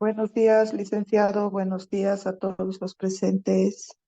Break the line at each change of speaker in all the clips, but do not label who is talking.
Buenos días, licenciado. Buenos días a todos los presentes.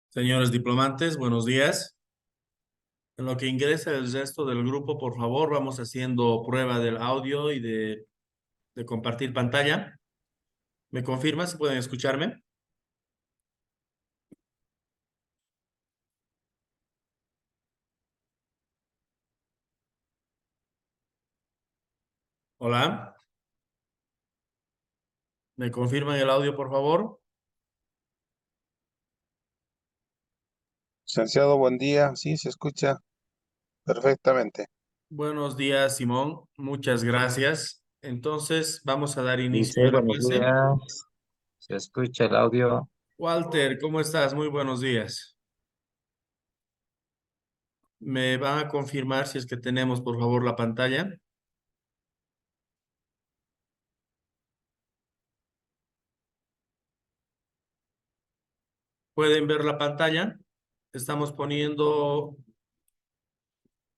Señores diplomantes, buenos días. En lo que ingresa el resto del grupo, por favor, vamos haciendo prueba del audio y de compartir pantalla. ¿Me confirma si pueden escucharme? Hola. ¿Me confirman el audio, por favor?
Licenciado, buen día. Sí, se escucha perfectamente.
Buenos días, Simón. Muchas gracias. Entonces, vamos a dar inicio
Dice,
a la
buenos
clase.
días. Se escucha el audio.
Walter, ¿cómo estás? Muy buenos días. ¿Me van a confirmar si es que tenemos, por favor, la pantalla? ¿Pueden ver la pantalla? Estamos poniendo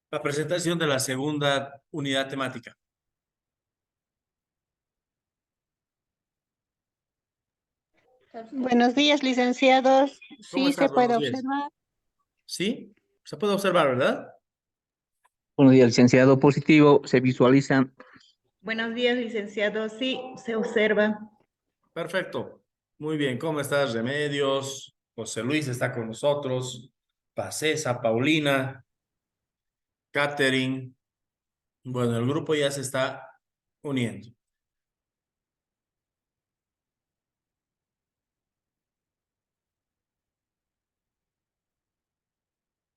la presentación de la segunda unidad temática.
Buenos días, licenciados.
¿Cómo
Sí, se
estás? Buenos
puede
días.
observar.
¿Sí? Se puede observar, ¿verdad?
Buenos días, licenciado. Positivo. Se visualizan.
Buenos días, licenciado. Sí, se observa.
Perfecto. Muy bien. ¿Cómo estás, Remedios? José Luis está con nosotros. Pacesa, Paulina, Catherine. Bueno, el grupo ya se está uniendo.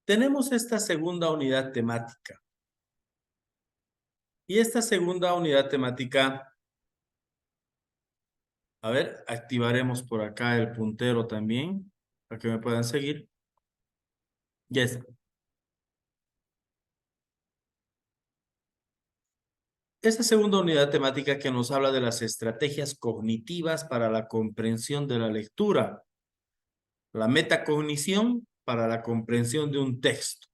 Tenemos esta segunda unidad temática. Y esta segunda unidad temática, a ver, activaremos por acá el puntero también, para que me puedan seguir. Ya está. Esta segunda unidad temática que nos habla de las estrategias cognitivas para la comprensión de la lectura, la metacognición para la comprensión de un texto.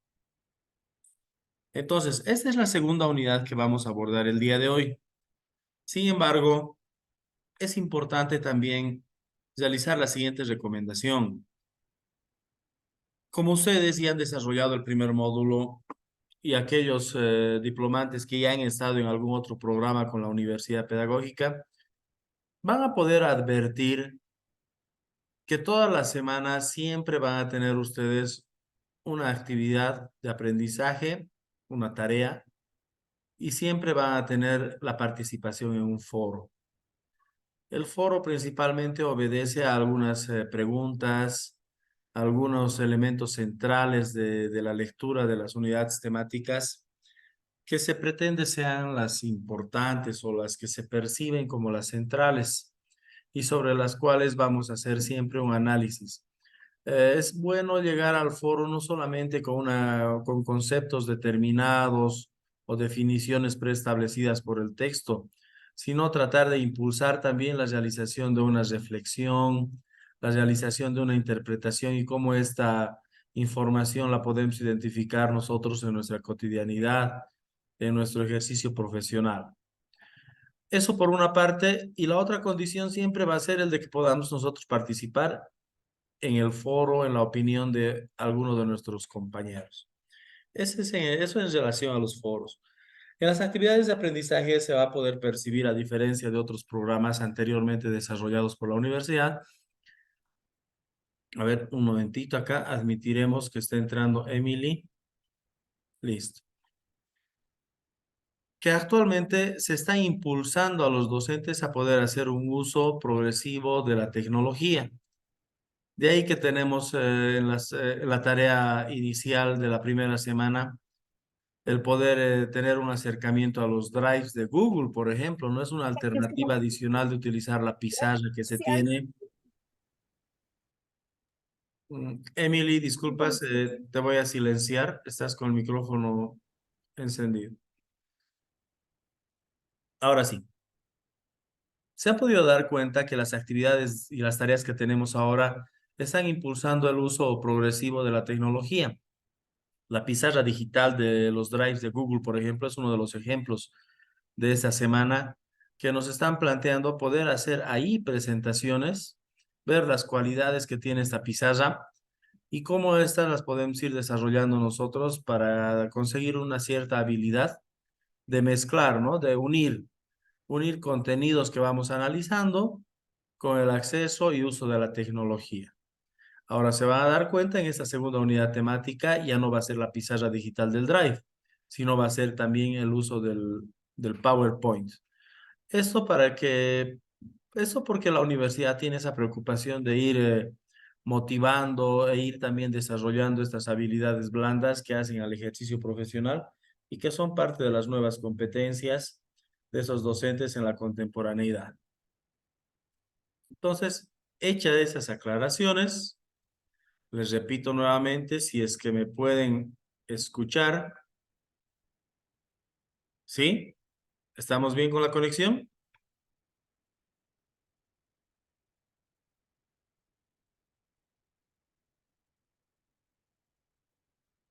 Entonces, esta es la segunda unidad que vamos a abordar el día de hoy. Sin embargo, es importante también realizar la siguiente recomendación. Como ustedes ya han desarrollado el primer módulo y aquellos diplomantes que ya han estado en algún otro programa con la Universidad Pedagógica, van a poder advertir que todas las semanas siempre van a tener ustedes una actividad de aprendizaje, una tarea, y siempre van a tener la participación en un foro. El foro principalmente obedece a algunas preguntas, algunos elementos centrales de la lectura de las unidades temáticas que se pretende sean las importantes o las que se perciben como las centrales y sobre las cuales vamos a hacer siempre un análisis. Es bueno llegar al foro no solamente con conceptos determinados o definiciones preestablecidas por el texto, sino tratar de impulsar también la realización de una reflexión, la realización de una interpretación y cómo esta información la podemos identificar nosotros en nuestra cotidianidad, en nuestro ejercicio profesional. Eso por una parte, y la otra condición siempre va a ser el de que podamos nosotros participar en el foro, en la opinión de alguno de nuestros compañeros. Eso en relación a los foros. En las actividades de aprendizaje se va a poder percibir, a diferencia de otros programas anteriormente desarrollados por la universidad. A ver, un momentito acá, admitiremos que está entrando Emily. Listo. Que actualmente se está impulsando a los docentes a poder hacer un uso progresivo de la tecnología. De ahí que tenemos en la tarea inicial de la primera semana el poder tener un acercamiento a los drives de Google, por ejemplo, no es una alternativa adicional de utilizar la pizarra que se tiene. Emily, disculpas, te voy a silenciar, estás con el micrófono encendido. Ahora sí. Se han podido dar cuenta que las actividades y las tareas que tenemos ahora están impulsando el uso progresivo de la tecnología. La pizarra digital de los drives de Google, por ejemplo, es uno de los ejemplos de esta semana que nos están planteando poder hacer ahí presentaciones, ver las cualidades que tiene esta pizarra y cómo estas las podemos ir desarrollando nosotros para conseguir una cierta habilidad de mezclar, ¿no? De unir contenidos que vamos analizando con el acceso y uso de la tecnología. Ahora se van a dar cuenta en esta segunda unidad temática ya no va a ser la pizarra digital del Drive, sino va a ser también el uso del PowerPoint. Esto porque la universidad tiene esa preocupación de ir motivando e ir también desarrollando estas habilidades blandas que hacen al ejercicio profesional y que son parte de las nuevas competencias de esos docentes en la contemporaneidad. Entonces, hechas esas aclaraciones, les repito nuevamente, si es que me pueden escuchar. ¿Sí? ¿Estamos bien con la conexión?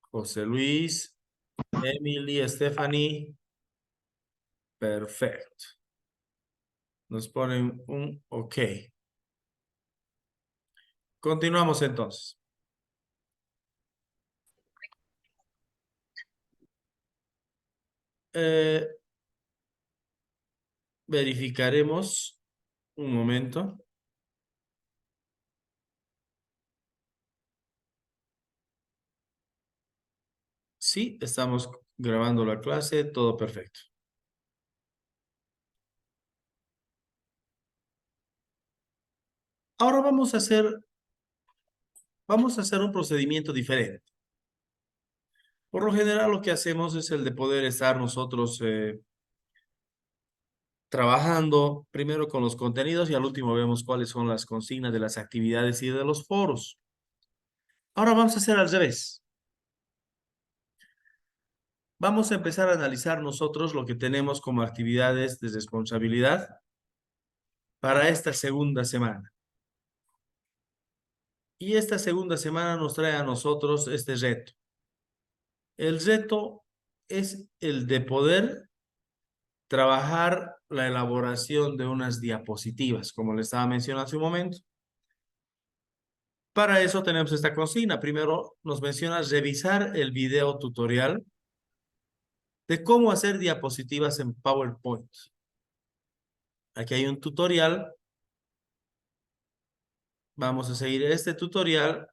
José Luis, Emily, Stephanie. Perfecto. Nos ponen un OK. Continuamos entonces. Eh, verificaremos un momento. Sí, estamos grabando la clase, todo perfecto. Ahora vamos a hacer un procedimiento diferente. Por lo general lo que hacemos es el de poder estar nosotros trabajando primero con los contenidos y al último vemos cuáles son las consignas de las actividades y de los foros. Ahora vamos a hacer al revés. Vamos a empezar a analizar nosotros lo que tenemos como actividades de responsabilidad para esta segunda semana. Y esta segunda semana nos trae a nosotros este reto. El reto es el de poder trabajar la elaboración de unas diapositivas, como le estaba mencionando hace un momento. Para eso tenemos esta consigna. Primero nos menciona revisar el video tutorial de cómo hacer diapositivas en PowerPoint. Aquí hay un tutorial. Vamos a seguir este tutorial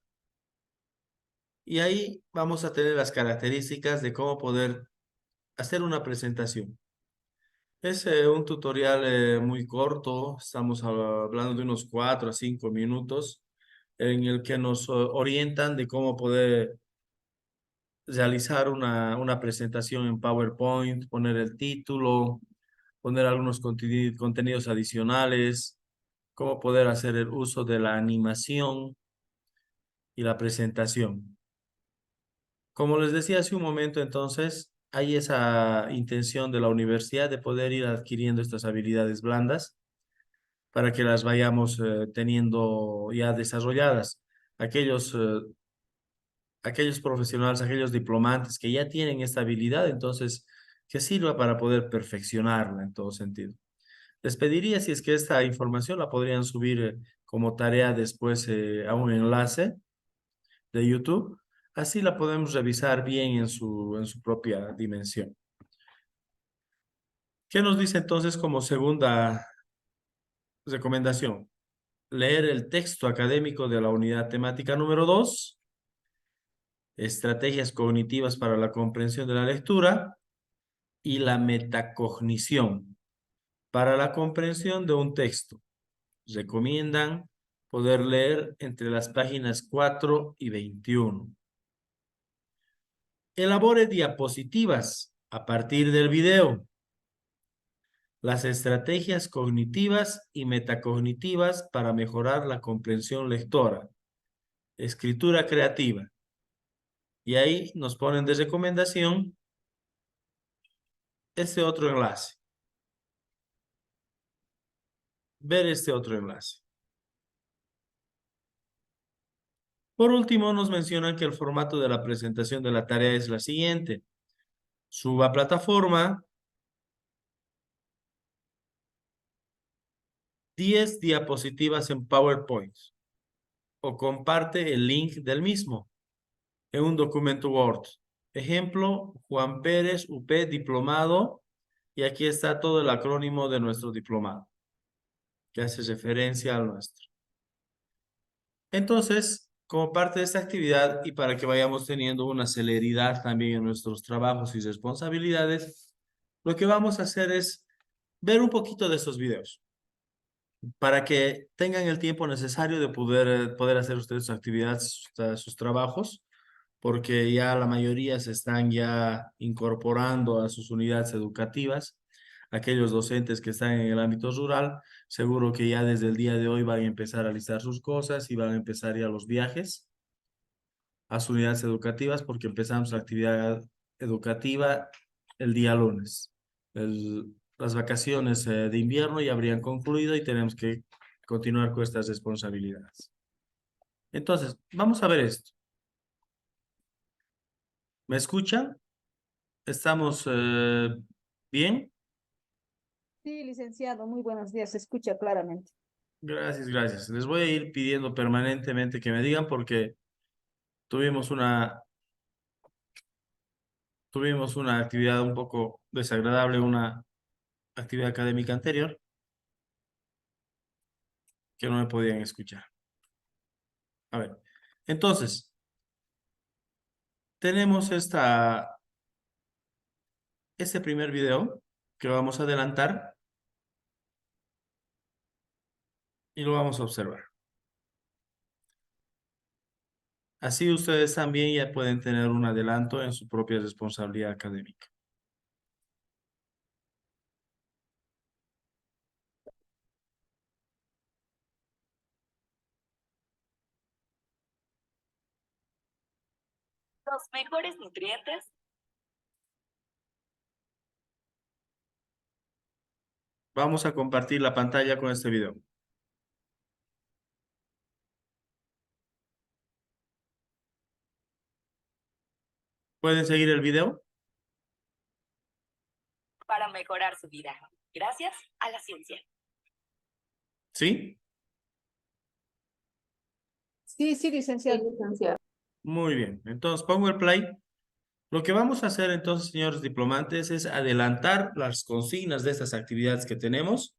y ahí vamos a tener las características de cómo poder hacer una presentación. Es un tutorial muy corto, estamos hablando de unos 4 a 5 minutos, en el que nos orientan de cómo poder realizar una presentación en PowerPoint, poner el título, poner algunos contenidos adicionales, cómo poder hacer el uso de la animación y la presentación. Como les decía hace un momento, entonces, hay esa intención de la universidad de poder ir adquiriendo estas habilidades blandas para que las vayamos teniendo ya desarrolladas. Aquellos profesionales, aquellos diplomantes que ya tienen esta habilidad, entonces, que sirva para poder perfeccionarla en todo sentido. Les pediría si es que esta información la podrían subir como tarea después a un enlace de YouTube. Así la podemos revisar bien en su propia dimensión. ¿Qué nos dice entonces como segunda recomendación? Leer el texto académico de la unidad temática número 2, estrategias cognitivas para la comprensión de la lectura y la metacognición para la comprensión de un texto. Recomiendan poder leer entre las páginas 4 y 21. Elabore diapositivas a partir del video. Las estrategias cognitivas y metacognitivas para mejorar la comprensión lectora. Escritura creativa. Y ahí nos ponen de recomendación este otro enlace. Ver este otro enlace. Por último, nos mencionan que el formato de la presentación de la tarea es la siguiente. Suba a plataforma 10 diapositivas en PowerPoint o comparte el link del mismo en un documento Word. Ejemplo, Juan Pérez, UP, diplomado, y aquí está todo el acrónimo de nuestro diplomado, que hace referencia al nuestro. Entonces, como parte de esta actividad y para que vayamos teniendo una celeridad también en nuestros trabajos y responsabilidades, lo que vamos a hacer es ver un poquito de estos videos para que tengan el tiempo necesario de poder hacer ustedes sus actividades, sus trabajos, porque ya la mayoría se están ya incorporando a sus unidades educativas. Aquellos docentes que están en el ámbito rural, seguro que ya desde el día de hoy van a empezar a listar sus cosas y van a empezar ya los viajes a sus unidades educativas, porque empezamos la actividad educativa el día lunes. Las vacaciones de invierno ya habrían concluido y tenemos que continuar con estas responsabilidades. Entonces, vamos a ver esto. ¿Me escuchan? ¿Estamos bien?
Sí, licenciado, muy buenos días, se escucha claramente.
Gracias, gracias. Les voy a ir pidiendo permanentemente que me digan porque tuvimos una actividad un poco desagradable, una actividad académica anterior que no me podían escuchar. A ver, entonces, tenemos este primer video que lo vamos a adelantar y lo vamos a observar. Así ustedes también ya pueden tener un adelanto en su propia responsabilidad académica.
Los mejores nutrientes.
Vamos a compartir la pantalla con este video. ¿Pueden seguir el video?
Para mejorar su vida, gracias a la ciencia.
¿Sí?
Sí, licenciado.
Muy bien. Entonces, pongo el play. Lo que vamos a hacer entonces, señores diplomantes, es adelantar las consignas de estas actividades que tenemos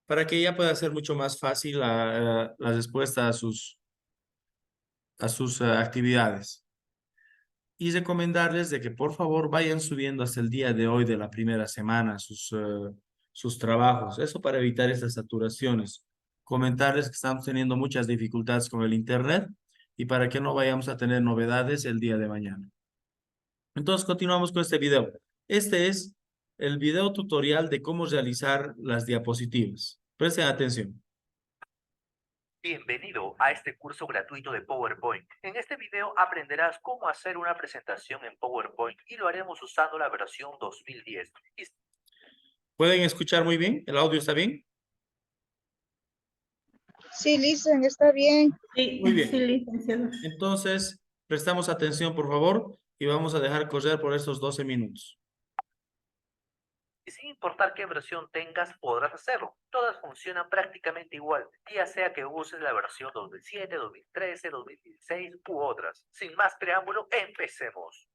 para que ya pueda ser mucho más fácil la respuesta a sus actividades. Y recomendarles de que por favor vayan subiendo hasta el día de hoy de la primera semana sus trabajos. Eso para evitar estas saturaciones. Comentarles que estamos teniendo muchas dificultades con el internet y para que no vayamos a tener novedades el día de mañana. Entonces continuamos con este video. Este es el video tutorial de cómo realizar las diapositivas. Presten atención.
Bienvenido a este curso gratuito de PowerPoint. En este video aprenderás cómo hacer una presentación en PowerPoint y lo haremos usando la versión 2010.
¿Pueden escuchar muy bien? ¿El audio está bien?
Sí, licen, está bien.
Sí,
Muy bien.
sí, licenciado.
Entonces, prestamos atención, por favor, y vamos a dejar correr por estos 12 minutos.
Y sin importar qué versión tengas, podrás hacerlo. Todas funcionan prácticamente igual, ya sea que uses la versión 2007, 2013, 2016 u otras. Sin más preámbulo, empecemos.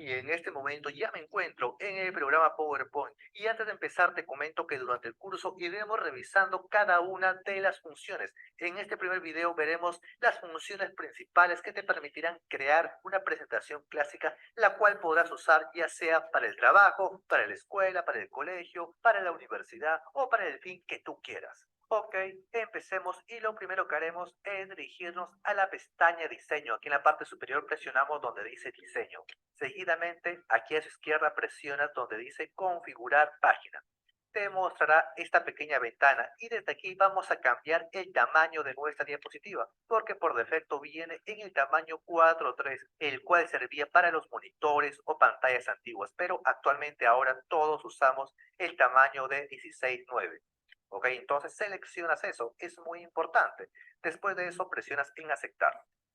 Y en este momento ya me encuentro en el programa PowerPoint. Y antes de empezar te comento que durante el curso iremos revisando cada una de las funciones. En este primer video veremos las funciones principales que te permitirán crear una presentación clásica, la cual podrás usar ya sea para el trabajo, para la escuela, para el colegio, para la universidad o para el fin que tú quieras. Ok, empecemos y lo primero que haremos es dirigirnos a la pestaña Diseño. Aquí en la parte superior presionamos donde dice Diseño. Seguidamente, aquí a su izquierda presionas donde dice Configurar página. Te mostrará esta pequeña ventana y desde aquí vamos a cambiar el tamaño de nuestra diapositiva, porque por defecto viene en el tamaño 4:3, el cual servía para los monitores o pantallas antiguas, pero actualmente ahora todos usamos el tamaño de 16:9. Ok, entonces seleccionas eso, es muy importante. Después de eso presionas en aceptar.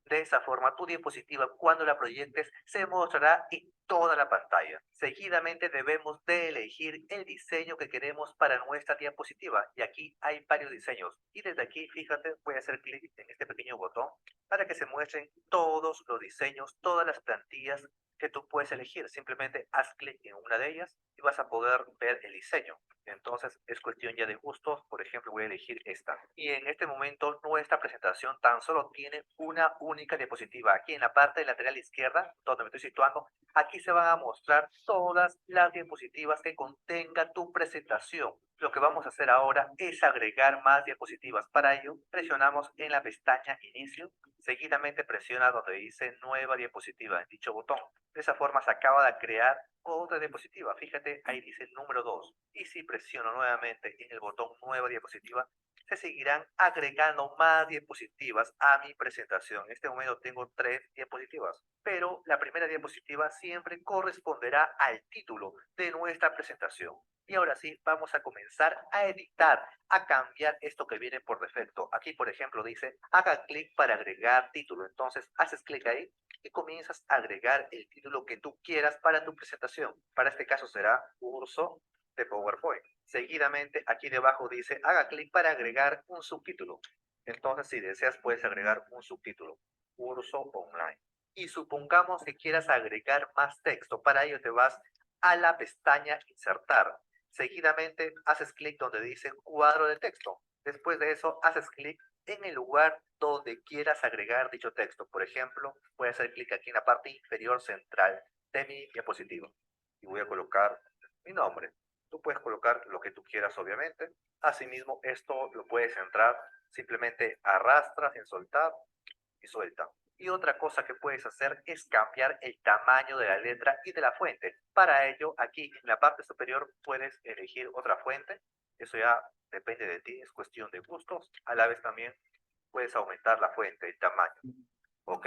De esa forma, tu diapositiva, cuando la proyectes, se mostrará en toda la pantalla. Seguidamente debemos de elegir el diseño que queremos para nuestra diapositiva. Y aquí hay varios diseños. Y desde aquí, fíjate, voy a hacer clic en este pequeño botón para que se muestren todos los diseños, todas las plantillas que tú puedes elegir. Simplemente haz clic en una de ellas y vas a poder ver el diseño. Entonces es cuestión ya de gustos. Por ejemplo, voy a elegir esta. Y en este momento nuestra presentación tan solo tiene una única diapositiva. Aquí en la parte lateral izquierda, donde me estoy situando, aquí se van a mostrar todas las diapositivas que contenga tu presentación. Lo que vamos a hacer ahora es agregar más diapositivas. Para ello, presionamos en la pestaña Inicio. Seguidamente presiona donde dice Nueva diapositiva en dicho botón. De esa forma se acaba de crear otra diapositiva. Fíjate, ahí dice número 2. Y si presiono nuevamente en el botón Nueva diapositiva, se seguirán agregando más diapositivas a mi presentación. En este momento tengo 3 diapositivas, pero la primera diapositiva siempre corresponderá al título de nuestra presentación. Y ahora sí, vamos a comenzar a editar, a cambiar esto que viene por defecto. Aquí, por ejemplo, dice, haga clic para agregar título. Entonces, haces clic ahí y comienzas a agregar el título que tú quieras para tu presentación. Para este caso será curso de PowerPoint. Seguidamente, aquí debajo dice, haga clic para agregar un subtítulo. Entonces, si deseas, puedes agregar un subtítulo, curso online. Y supongamos que quieras agregar más texto. Para ello te vas a la pestaña Insertar. Seguidamente, haces clic donde dice cuadro de texto. Después de eso, haces clic en el lugar donde quieras agregar dicho texto. Por ejemplo, voy a hacer clic aquí en la parte inferior central de mi diapositiva. Y voy a colocar mi nombre. Tú puedes colocar lo que tú quieras, obviamente. Asimismo, esto lo puedes entrar. Simplemente arrastras en soltar y suelta. Y otra cosa que puedes hacer es cambiar el tamaño de la letra y de la fuente. Para ello, aquí en la parte superior puedes elegir otra fuente. Eso ya depende de ti, es cuestión de gustos. A la vez también puedes aumentar la fuente, el tamaño. ¿Ok?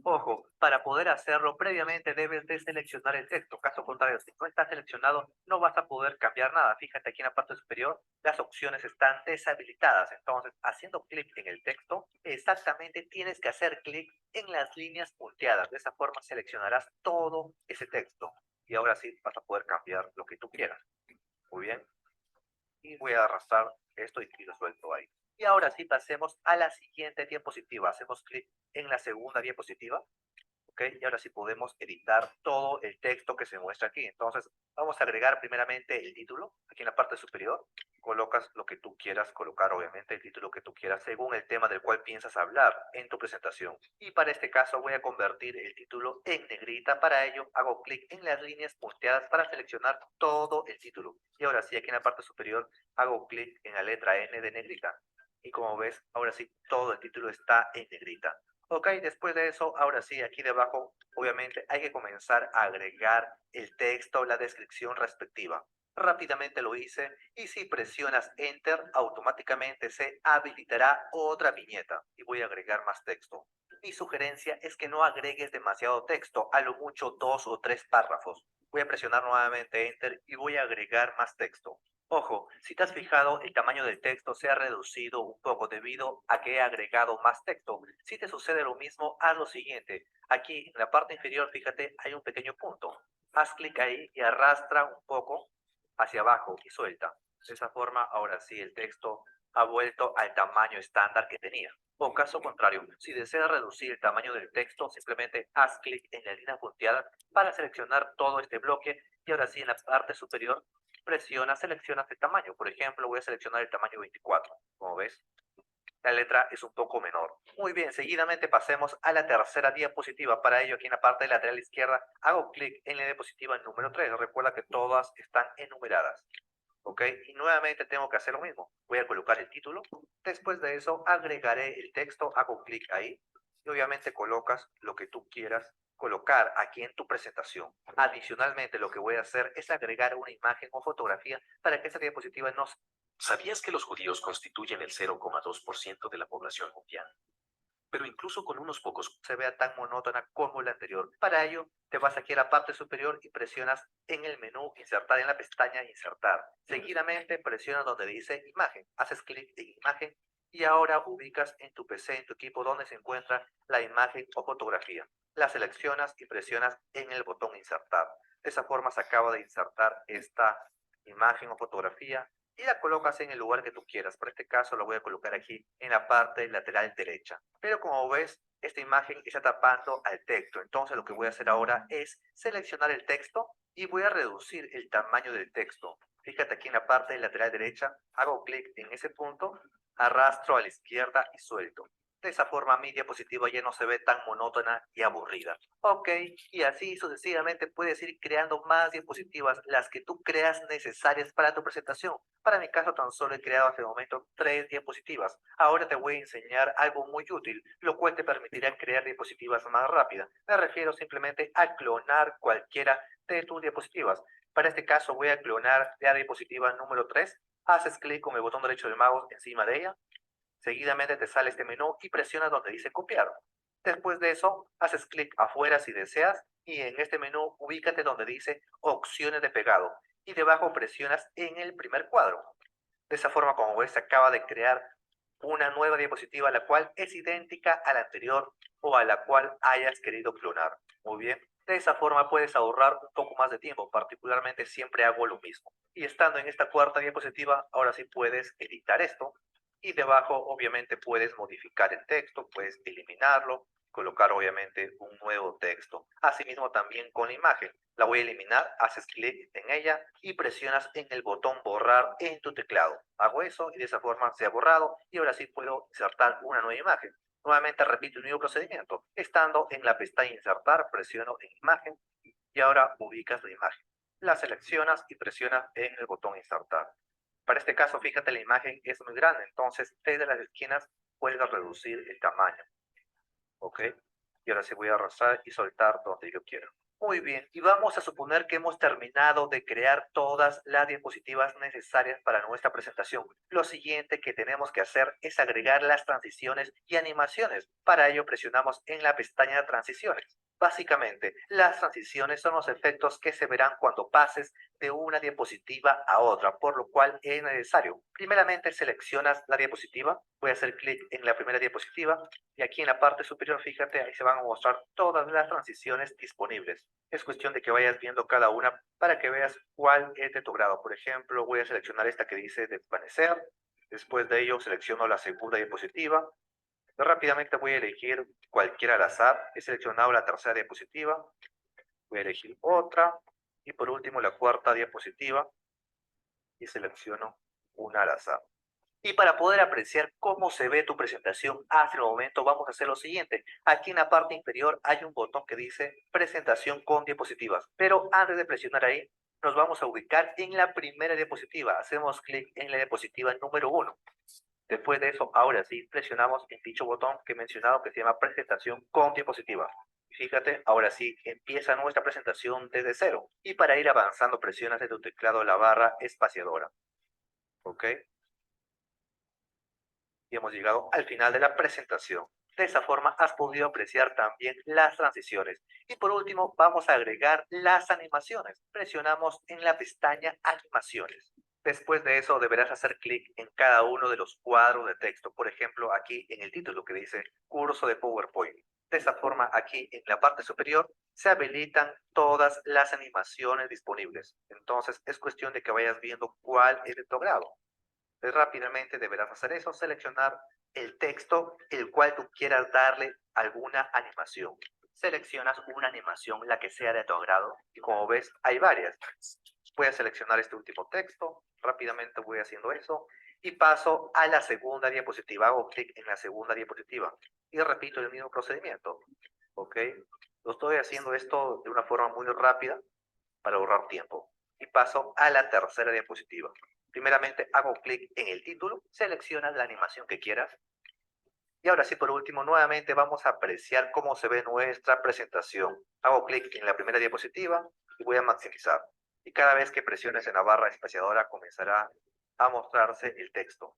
Ojo, para poder hacerlo previamente debes de seleccionar el texto. Caso contrario, si no está seleccionado, no vas a poder cambiar nada. Fíjate aquí en la parte superior, las opciones están deshabilitadas. Entonces, haciendo clic en el texto, exactamente tienes que hacer clic en las líneas punteadas. De esa forma seleccionarás todo ese texto. Y ahora sí vas a poder cambiar lo que tú quieras. Muy bien. Y voy a arrastrar esto y lo suelto ahí. Y ahora sí pasemos a la siguiente diapositiva. Hacemos clic en la segunda diapositiva. ¿Ok? Y ahora sí podemos editar todo el texto que se muestra aquí. Entonces, vamos a agregar primeramente el título. Aquí en la parte superior, colocas lo que tú quieras colocar, obviamente, el título que tú quieras, según el tema del cual piensas hablar en tu presentación. Y para este caso voy a convertir el título en negrita. Para ello, hago clic en las líneas punteadas para seleccionar todo el título. Y ahora sí, aquí en la parte superior, hago clic en la letra N de negrita. Y como ves, ahora sí, todo el título está en negrita. Ok, después de eso, ahora sí, aquí debajo, obviamente, hay que comenzar a agregar el texto, la descripción respectiva. Rápidamente lo hice y si presionas Enter, automáticamente se habilitará otra viñeta y voy a agregar más texto. Mi sugerencia es que no agregues demasiado texto, a lo mucho 2 o 3 párrafos. Voy a presionar nuevamente Enter y voy a agregar más texto. Ojo, si te has fijado, el tamaño del texto se ha reducido un poco debido a que he agregado más texto. Si te sucede lo mismo, haz lo siguiente. Aquí en la parte inferior, fíjate, hay un pequeño punto. Haz clic ahí y arrastra un poco hacia abajo y suelta. De esa forma, ahora sí, el texto ha vuelto al tamaño estándar que tenía. O caso contrario, si deseas reducir el tamaño del texto, simplemente haz clic en la línea punteada para seleccionar todo este bloque y ahora sí en la parte superior seleccionas el tamaño. Por ejemplo, voy a seleccionar el tamaño 24. Como ves, la letra es un poco menor. Muy bien, seguidamente pasemos a la tercera diapositiva. Para ello, aquí en la parte lateral izquierda, hago clic en la diapositiva número 3. Recuerda que todas están enumeradas. ¿Ok? Y nuevamente tengo que hacer lo mismo. Voy a colocar el título. Después de eso, agregaré el texto. Hago clic ahí. Y obviamente colocas lo que tú quieras colocar aquí en tu presentación. Adicionalmente, lo que voy a hacer es agregar una imagen o fotografía para que esta diapositiva no
¿Sabías que los judíos constituyen el 0,2% de la población mundial? Pero incluso con unos pocos
se vea tan monótona como la anterior. Para ello, te vas aquí a la parte superior y presionas en el menú Insertar, en la pestaña Insertar. Seguidamente presionas donde dice Imagen. Haces clic en Imagen y ahora ubicas en tu PC, en tu equipo, donde se encuentra la imagen o fotografía. La seleccionas y presionas en el botón Insertar. De esa forma se acaba de insertar esta imagen o fotografía y la colocas en el lugar que tú quieras. Por este caso lo voy a colocar aquí en la parte lateral derecha. Pero como ves, esta imagen está tapando al texto. Entonces lo que voy a hacer ahora es seleccionar el texto y voy a reducir el tamaño del texto. Fíjate aquí en la parte lateral derecha, hago clic en ese punto, arrastro a la izquierda y suelto. De esa forma mi diapositiva ya no se ve tan monótona y aburrida. Ok, y así sucesivamente puedes ir creando más diapositivas, las que tú creas necesarias para tu presentación. Para mi caso tan solo he creado hasta el momento 3 diapositivas. Ahora te voy a enseñar algo muy útil, lo cual te permitirá crear diapositivas más rápidas. Me refiero simplemente a clonar cualquiera de tus diapositivas. Para este caso voy a clonar la diapositiva número 3. Haces clic con el botón derecho del mouse encima de ella. Seguidamente te sale este menú y presionas donde dice copiar. Después de eso, haces clic afuera si deseas y en este menú ubícate donde dice opciones de pegado y debajo presionas en el primer cuadro. De esa forma, como ves, se acaba de crear una nueva diapositiva la cual es idéntica a la anterior o a la cual hayas querido clonar. Muy bien. De esa forma puedes ahorrar un poco más de tiempo, particularmente siempre hago lo mismo. Y estando en esta cuarta diapositiva, ahora sí puedes editar esto. Y debajo obviamente puedes modificar el texto, puedes eliminarlo, colocar obviamente un nuevo texto. Asimismo también con la imagen. La voy a eliminar, haces clic en ella y presionas en el botón borrar en tu teclado. Hago eso y de esa forma se ha borrado y ahora sí puedo insertar una nueva imagen. Nuevamente repito el mismo procedimiento. Estando en la pestaña insertar, presiono en imagen y ahora ubicas la imagen. La seleccionas y presionas en el botón insertar. Para este caso, fíjate, la imagen es muy grande, entonces desde las esquinas puedes reducir el tamaño. ¿Ok? Y ahora sí voy a arrastrar y soltar donde yo quiero. Muy bien, y vamos a suponer que hemos terminado de crear todas las diapositivas necesarias para nuestra presentación. Lo siguiente que tenemos que hacer es agregar las transiciones y animaciones. Para ello presionamos en la pestaña Transiciones. Básicamente, las transiciones son los efectos que se verán cuando pases de una diapositiva a otra, por lo cual es necesario. Primeramente seleccionas la diapositiva, voy a hacer clic en la primera diapositiva y aquí en la parte superior, fíjate, ahí se van a mostrar todas las transiciones disponibles. Es cuestión de que vayas viendo cada una para que veas cuál es de tu grado. Por ejemplo, voy a seleccionar esta que dice desvanecer, después de ello selecciono la segunda diapositiva. Rápidamente voy a elegir cualquiera al azar. He seleccionado la tercera diapositiva. Voy a elegir otra. Y por último la cuarta diapositiva. Y selecciono una al azar. Y para poder apreciar cómo se ve tu presentación hasta el momento, vamos a hacer lo siguiente. Aquí en la parte inferior hay un botón que dice presentación con diapositivas. Pero antes de presionar ahí, nos vamos a ubicar en la primera diapositiva. Hacemos clic en la diapositiva número 1. Después de eso, ahora sí, presionamos en dicho botón que he mencionado que se llama presentación con diapositiva. Fíjate, ahora sí, empieza nuestra presentación desde cero. Y para ir avanzando, presionas en tu teclado la barra espaciadora. ¿Ok? Y hemos llegado al final de la presentación. De esa forma has podido apreciar también las transiciones. Y por último, vamos a agregar las animaciones. Presionamos en la pestaña Animaciones. Después de eso deberás hacer clic en cada uno de los cuadros de texto. Por ejemplo, aquí en el título que dice curso de PowerPoint. De esta forma, aquí en la parte superior se habilitan todas las animaciones disponibles. Entonces, es cuestión de que vayas viendo cuál es de tu agrado. Rápidamente deberás hacer eso, seleccionar el texto el cual tú quieras darle alguna animación. Seleccionas una animación, la que sea de tu agrado, y como ves, hay varias. Voy a seleccionar este último texto, rápidamente voy haciendo eso, y paso a la segunda diapositiva. Hago clic en la segunda diapositiva y repito el mismo procedimiento. ¿Ok? Lo estoy haciendo esto de una forma muy rápida para ahorrar tiempo. Y paso a la tercera diapositiva. Primeramente hago clic en el título, seleccionas la animación que quieras. Y ahora sí, por último, nuevamente vamos a apreciar cómo se ve nuestra presentación. Hago clic en la primera diapositiva y voy a maximizar. Y cada vez que presiones en la barra espaciadora comenzará a mostrarse el texto.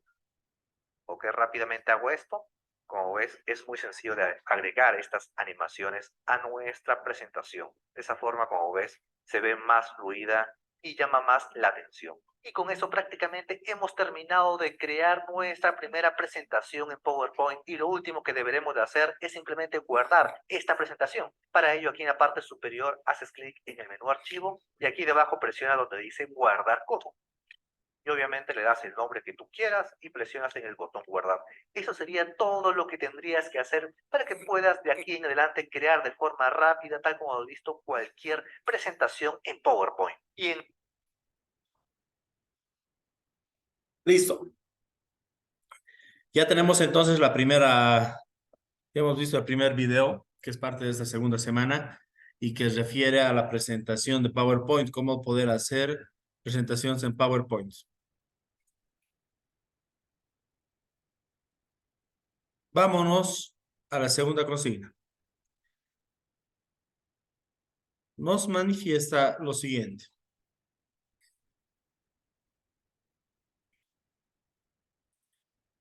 Ok, rápidamente hago esto. Como ves, es muy sencillo de agregar estas animaciones a nuestra presentación. De esa forma, como ves, se ve más fluida y llama más la atención. Y con eso prácticamente hemos terminado de crear nuestra primera presentación en PowerPoint. Y lo último que deberemos de hacer es simplemente guardar esta presentación. Para ello, aquí en la parte superior haces clic en el menú archivo y aquí debajo presiona donde dice guardar como. Y obviamente le das el nombre que tú quieras y presionas en el botón guardar. Eso sería todo lo que tendrías que hacer para que puedas de aquí en adelante crear de forma rápida, tal como has visto, cualquier presentación en PowerPoint.
Listo. Ya tenemos entonces ya hemos visto el primer video, que es parte de esta segunda semana, y que refiere a la presentación de PowerPoint, cómo poder hacer presentaciones en PowerPoint. Vámonos a la segunda consigna. Nos manifiesta lo siguiente.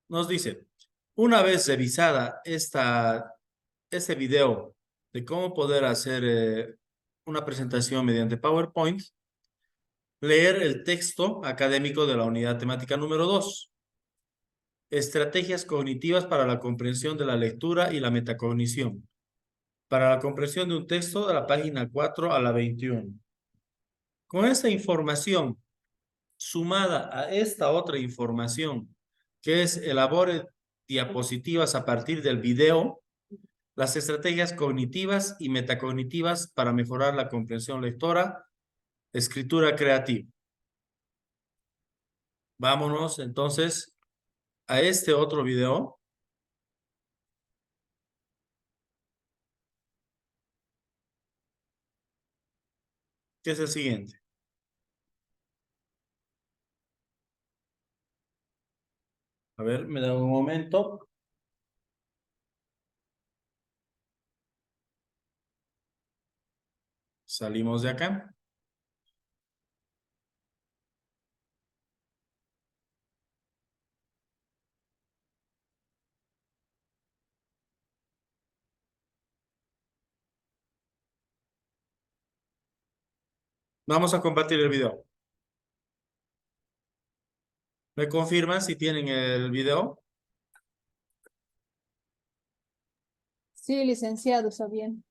Nos dice, una vez revisada este video de cómo poder hacer una presentación mediante PowerPoint, leer el texto académico de la unidad temática número 2. Estrategias cognitivas para la comprensión de la lectura y la metacognición. Para la comprensión de un texto de la página 4 a la 21. Con esta información, sumada a esta otra información, que es elabore diapositivas a partir del video, las estrategias cognitivas y metacognitivas para mejorar la comprensión lectora, escritura creativa. Vámonos entonces a este otro video. Que es el siguiente. A ver, me da un momento. Salimos de acá. Vamos a compartir el video. ¿Me confirman si tienen el video?
Sí, licenciado, está bien.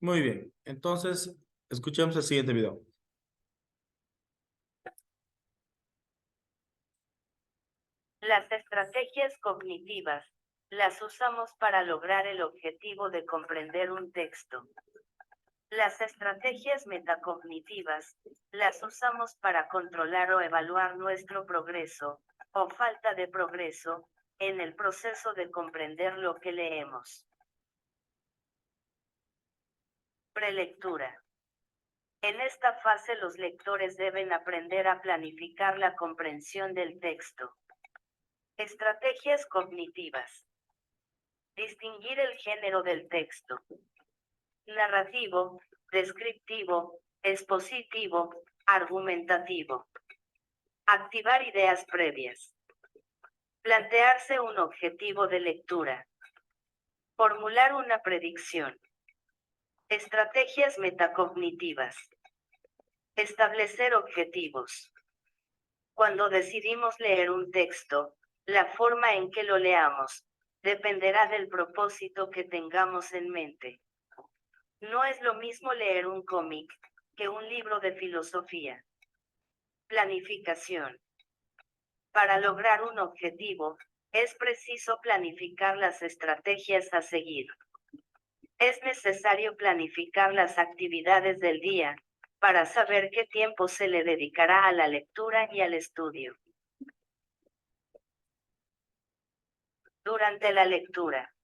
Muy bien. Entonces, escuchemos el siguiente video.
Las estrategias cognitivas las usamos para lograr el objetivo de comprender un texto. Las estrategias metacognitivas las usamos para controlar o evaluar nuestro progreso, o falta de progreso, en el proceso de comprender lo que leemos. Prelectura. En esta fase los lectores deben aprender a planificar la comprensión del texto. Estrategias cognitivas. Distinguir el género del texto. Narrativo, descriptivo, expositivo, argumentativo. Activar ideas previas. Plantearse un objetivo de lectura. Formular una predicción. Estrategias metacognitivas. Establecer objetivos. Cuando decidimos leer un texto, la forma en que lo leamos dependerá del propósito que tengamos en mente. No es lo mismo leer un cómic que un libro de filosofía. Planificación. Para lograr un objetivo, es preciso planificar las estrategias a seguir. Es necesario planificar las actividades del día, para saber qué tiempo se le dedicará a la lectura y al estudio. Durante la lectura,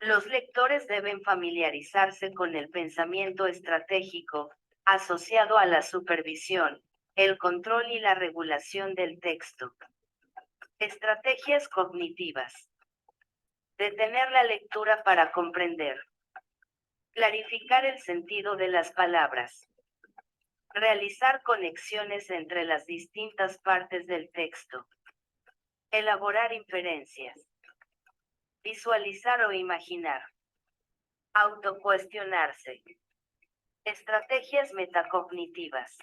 los lectores deben familiarizarse con el pensamiento estratégico, asociado a la supervisión, el control y la regulación del texto. Estrategias cognitivas. Detener la lectura para comprender. Clarificar el sentido de las palabras. Realizar conexiones entre las distintas partes del texto. Elaborar inferencias. Visualizar o imaginar. Autocuestionarse. Estrategias metacognitivas.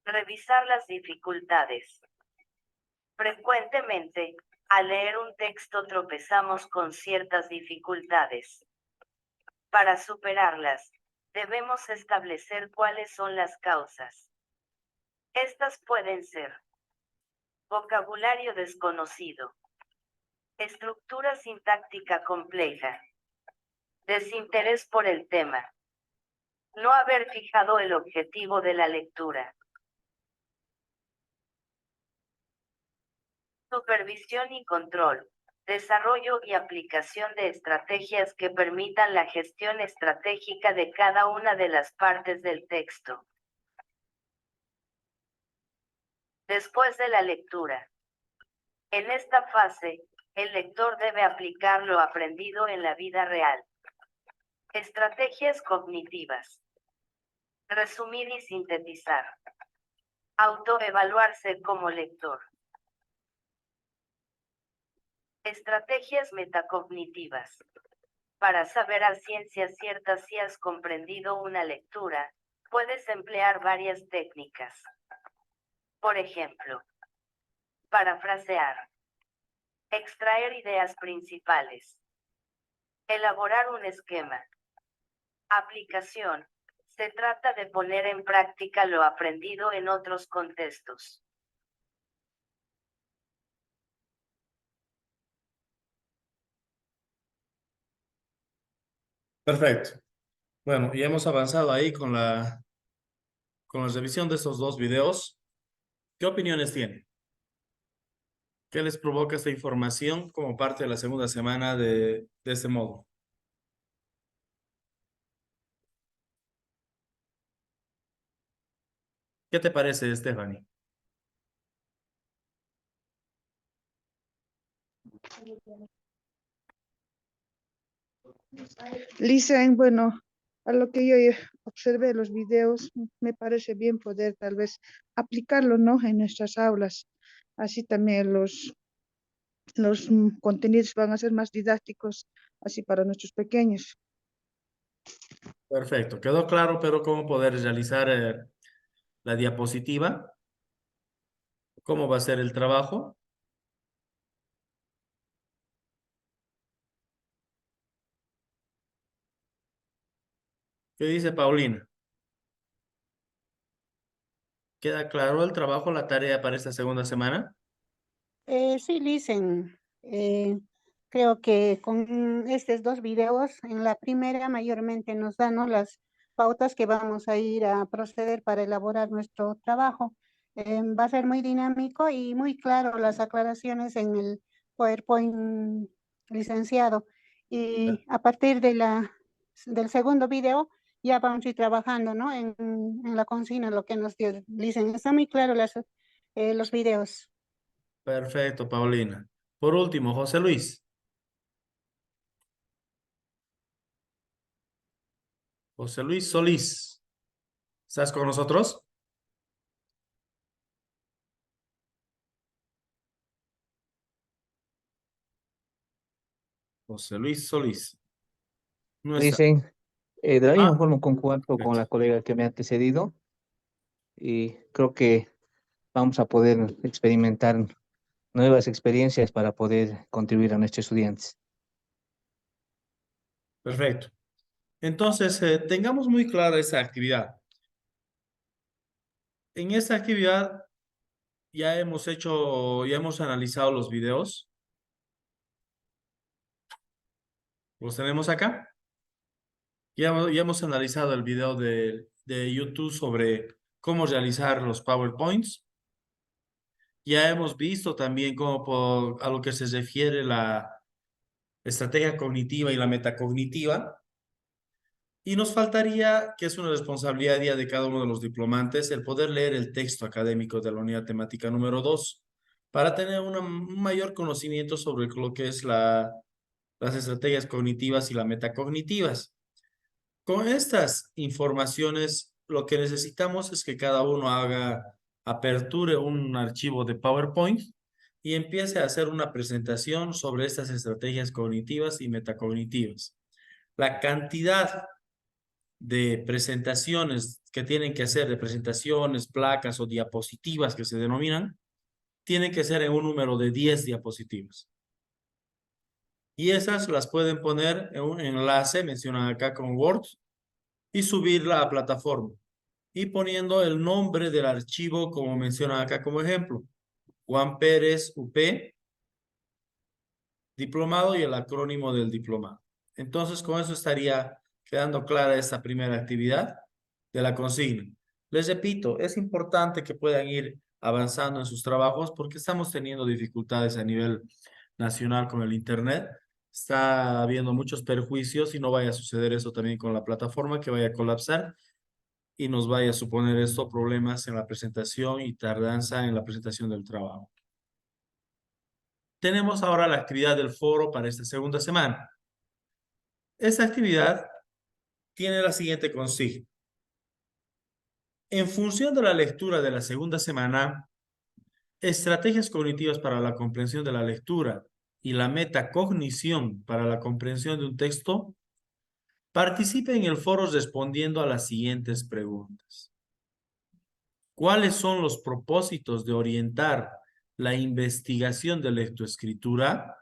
Revisar las dificultades. Frecuentemente, al leer un texto tropezamos con ciertas dificultades. Para superarlas, debemos establecer cuáles son las causas. Estas pueden ser: vocabulario desconocido, estructura sintáctica compleja, desinterés por el tema, no haber fijado el objetivo de la lectura. Supervisión y control. Desarrollo y aplicación de estrategias que permitan la gestión estratégica de cada una de las partes del texto. Después de la lectura. En esta fase, el lector debe aplicar lo aprendido en la vida real. Estrategias cognitivas. Resumir y sintetizar. Autoevaluarse como lector. Estrategias metacognitivas. Para saber a ciencia cierta si has comprendido una lectura, puedes emplear varias técnicas. Por ejemplo, parafrasear. Extraer ideas principales. Elaborar un esquema. Aplicación. Se trata de poner en práctica lo aprendido en otros contextos.
Perfecto. Bueno, ya hemos avanzado ahí con la revisión de estos dos videos. ¿Qué opiniones tienen? ¿Qué les provoca esta información como parte de la segunda semana de este módulo? ¿Qué te parece, Stephanie?
Lisen, bueno, a lo que yo observé los videos, me parece bien poder tal vez aplicarlo, ¿no? En nuestras aulas. Así también los contenidos van a ser más didácticos, así para nuestros pequeños.
Perfecto, quedó claro, pero ¿cómo poder realizar la diapositiva? ¿Cómo va a ser el trabajo? ¿Qué dice Paulina? ¿Queda claro el trabajo, la tarea para esta segunda semana?
Sí, Lisen, creo que con estos dos videos, en la primera mayormente nos dan, ¿no?, las pautas que vamos a ir a proceder para elaborar nuestro trabajo. Va a ser muy dinámico y muy claro las aclaraciones en el PowerPoint, licenciado. Y a partir de del segundo video ya vamos a ir trabajando, ¿no?, en la consigna, lo que nos dio. Lisen, está muy claro los videos.
Perfecto, Paulina. Por último, José Luis. José Luis Solís. ¿Estás con nosotros? José Luis Solís. No está.
Dicen, de la misma
Ah,
forma concuerdo con
perfecto.
la colega que me ha antecedido y creo que vamos a poder experimentar nuevas experiencias para poder contribuir a nuestros estudiantes.
Perfecto. Entonces, tengamos muy clara esa actividad. En esta actividad ya hemos analizado los videos. ¿Los tenemos acá? Ya hemos analizado el video de YouTube sobre cómo realizar los PowerPoints. Ya hemos visto también cómo a lo que se refiere la estrategia cognitiva y la metacognitiva. Y nos faltaría, que es una responsabilidad día de cada uno de los diplomantes, el poder leer el texto académico de la unidad temática número 2 para tener un mayor conocimiento sobre lo que es las estrategias cognitivas y las metacognitivas. Con estas informaciones, lo que necesitamos es que cada uno aperture un archivo de PowerPoint y empiece a hacer una presentación sobre estas estrategias cognitivas y metacognitivas. La cantidad de presentaciones que tienen que hacer, de presentaciones, placas o diapositivas que se denominan, tienen que ser en un número de 10 diapositivas. Y esas las pueden poner en un enlace, mencionan acá con Word, y subirla a plataforma. Y poniendo el nombre del archivo, como mencionan acá como ejemplo. Juan Pérez, UP, diplomado y el acrónimo del diplomado. Entonces, con eso estaría quedando clara esta primera actividad de la consigna. Les repito, es importante que puedan ir avanzando en sus trabajos porque estamos teniendo dificultades a nivel nacional con el Internet. Está habiendo muchos perjuicios y no vaya a suceder eso también con la plataforma, que vaya a colapsar y nos vaya a suponer esto problemas en la presentación y tardanza en la presentación del trabajo. Tenemos ahora la actividad del foro para esta segunda semana. Esta actividad tiene la siguiente consigna. En función de la lectura de la segunda semana, estrategias cognitivas para la comprensión de la lectura y la metacognición para la comprensión de un texto, participe en el foro respondiendo a las siguientes preguntas. ¿Cuáles son los propósitos de orientar la investigación de lectoescritura?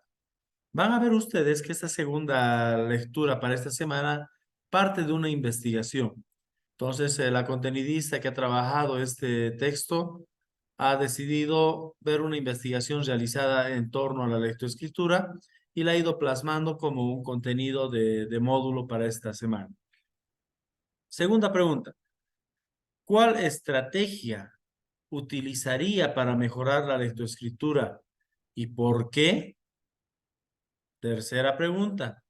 Van a ver ustedes que esta segunda lectura para esta semana parte de una investigación. Entonces, la contenidista que ha trabajado este texto ha decidido ver una investigación realizada en torno a la lectoescritura y la ha ido plasmando como un contenido de módulo para esta semana. Segunda pregunta. ¿Cuál estrategia utilizaría para mejorar la lectoescritura y por qué? Tercera pregunta.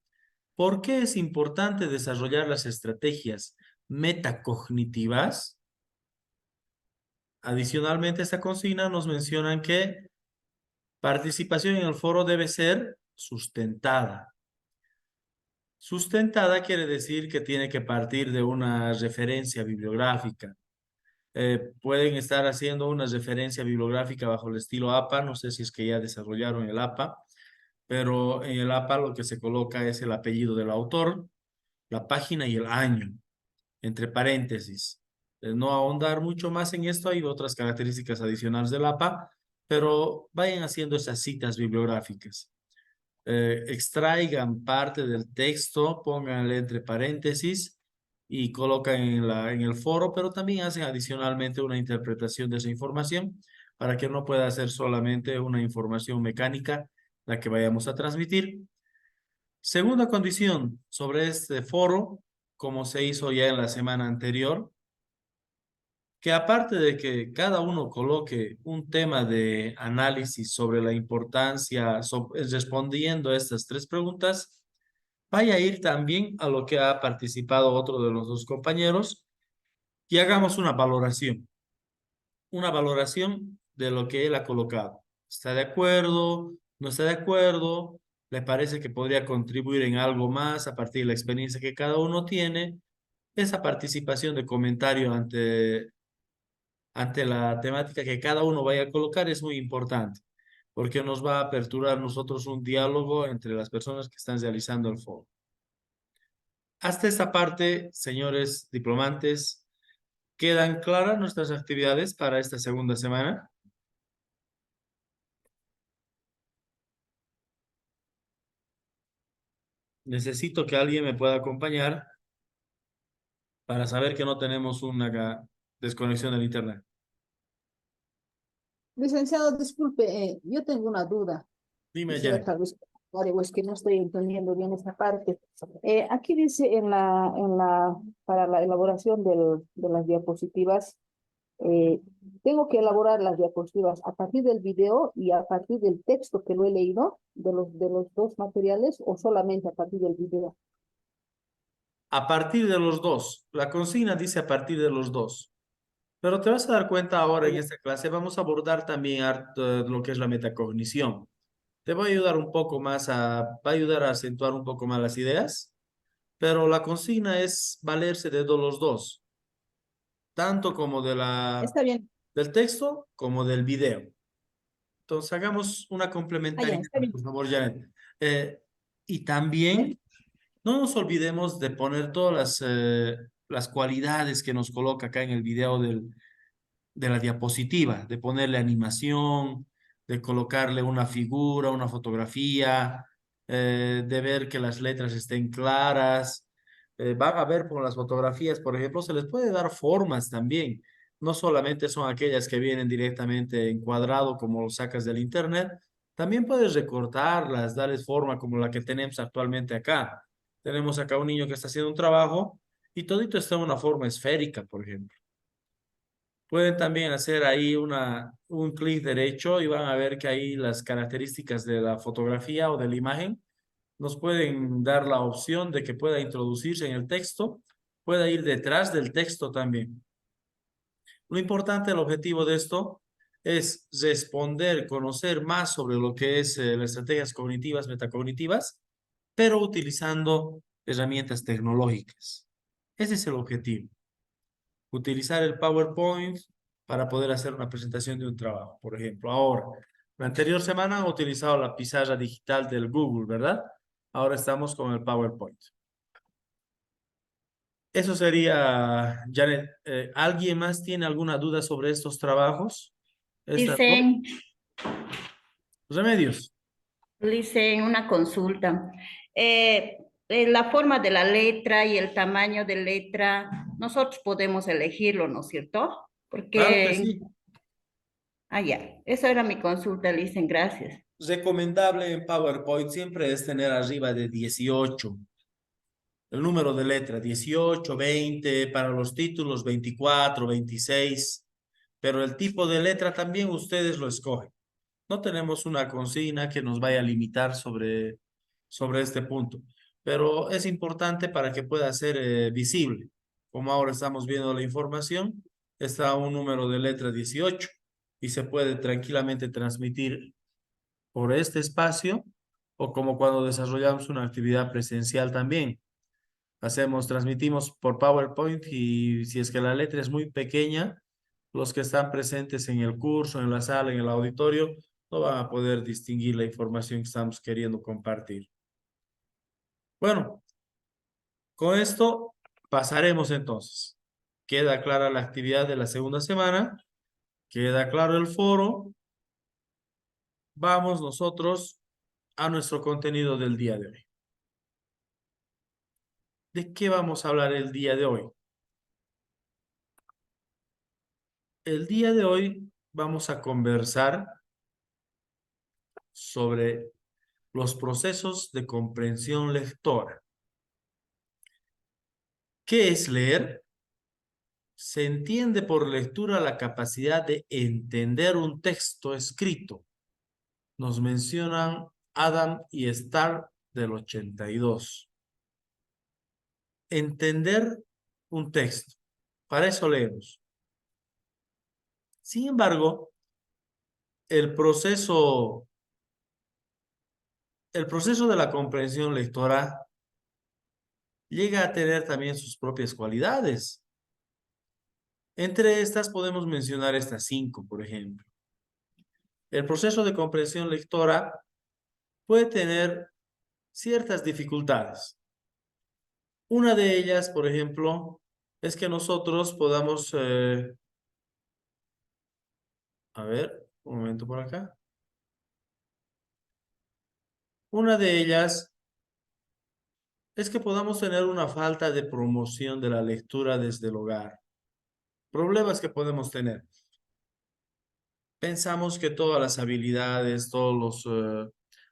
¿Por qué es importante desarrollar las estrategias metacognitivas? Adicionalmente, esta consigna nos mencionan que participación en el foro debe ser sustentada. Sustentada quiere decir que tiene que partir de una referencia bibliográfica. Pueden estar haciendo una referencia bibliográfica bajo el estilo APA, no sé si es que ya desarrollaron el APA, pero en el APA lo que se coloca es el apellido del autor, la página y el año, entre paréntesis. No ahondar mucho más en esto, hay otras características adicionales del APA, pero vayan haciendo esas citas bibliográficas. Extraigan parte del texto, pónganle entre paréntesis y colocan en el foro, pero también hacen adicionalmente una interpretación de esa información para que no pueda ser solamente una información mecánica la que vayamos a transmitir. Segunda condición sobre este foro, como se hizo ya en la semana anterior, que aparte de que cada uno coloque un tema de análisis sobre la importancia, respondiendo a estas tres preguntas, vaya a ir también a lo que ha participado otro de los dos compañeros y hagamos una valoración de lo que él ha colocado. ¿Está de acuerdo? ¿No está de acuerdo? ¿Le parece que podría contribuir en algo más a partir de la experiencia que cada uno tiene? Esa participación de comentario ante la temática que cada uno vaya a colocar es muy importante, porque nos va a aperturar nosotros un diálogo entre las personas que están realizando el foro. Hasta esta parte, señores diplomantes, ¿quedan claras nuestras actividades para esta segunda semana? necesito que alguien me pueda acompañar para saber que no tenemos una desconexión del internet.
Licenciado, disculpe, yo tengo una duda.
Dime,
Quisiera
Janet.
tal vez, o es que no estoy entendiendo bien esta parte. Aquí dice para la elaboración de las diapositivas, eh, tengo que elaborar las diapositivas a partir del video y a partir del texto que lo he leído de los dos materiales o solamente a partir del video.
A partir de los dos. La consigna dice a partir de los dos. Pero te vas a dar cuenta ahora en esta clase, vamos a abordar también lo que es la metacognición. Te voy a ayudar un poco más va a ayudar a acentuar un poco más las ideas, pero la consigna es valerse de los dos, tanto como
Está bien.
del texto como del video. Entonces hagamos una complementaridad,
Está bien.
por favor, Janet. Y también no nos olvidemos de poner todas las cualidades que nos coloca acá en el video de la diapositiva, de ponerle animación, de colocarle una figura, una fotografía, de ver que las letras estén claras. Van a ver con las fotografías, por ejemplo, se les puede dar formas también. No solamente son aquellas que vienen directamente en cuadrado como lo sacas del internet, también puedes recortarlas, darles forma como la que tenemos actualmente acá. Tenemos acá un niño que está haciendo un trabajo y todito está en una forma esférica, por ejemplo. Pueden también hacer ahí un clic derecho y van a ver que ahí las características de la fotografía o de la imagen nos pueden dar la opción de que pueda introducirse en el texto, pueda ir detrás del texto también. Lo importante, el objetivo de esto es responder, conocer más sobre lo que es las estrategias cognitivas, metacognitivas, pero utilizando herramientas tecnológicas. Ese es el objetivo. Utilizar el PowerPoint para poder hacer una presentación de un trabajo, por ejemplo. Ahora, la anterior semana han utilizado la pizarra digital del Google, ¿verdad? Ahora estamos con el PowerPoint. Eso sería, Janet. ¿Alguien más tiene alguna duda sobre estos trabajos? Estas dos.
Dicen,
Remedios.
dicen una consulta. La forma de la letra y el tamaño de letra, nosotros podemos elegirlo, ¿no es cierto?
Claro que
Porque,
sí.
ya, esa era mi consulta, dicen, gracias.
Recomendable en PowerPoint siempre es tener arriba de 18. El número de letra, 18, 20, para los títulos 24, 26, pero el tipo de letra también ustedes lo escogen. No tenemos una consigna que nos vaya a limitar sobre este punto, pero es importante para que pueda ser visible. Como ahora estamos viendo la información, está un número de letra 18 y se puede tranquilamente transmitir por este espacio o como cuando desarrollamos una actividad presencial también. Transmitimos por PowerPoint y si es que la letra es muy pequeña, los que están presentes en el curso, en la sala, en el auditorio, no van a poder distinguir la información que estamos queriendo compartir. Bueno, con esto pasaremos entonces. Queda clara la actividad de la segunda semana, queda claro el foro. Vamos nosotros a nuestro contenido del día de hoy. ¿De qué vamos a hablar el día de hoy? El día de hoy vamos a conversar sobre los procesos de comprensión lectora. ¿Qué es leer? Se entiende por lectura la capacidad de entender un texto escrito. Nos mencionan Adam y Starr del 82. Entender un texto. Para eso leemos. Sin embargo, el proceso de la comprensión lectora llega a tener también sus propias cualidades. Entre estas podemos mencionar estas 5, por ejemplo. El proceso de comprensión lectora puede tener ciertas dificultades. Una de ellas, por ejemplo, es que nosotros podamos... a ver, un momento por acá. Una de ellas es que podamos tener una falta de promoción de la lectura desde el hogar. Problemas que podemos tener. Pensamos que todas las habilidades, todos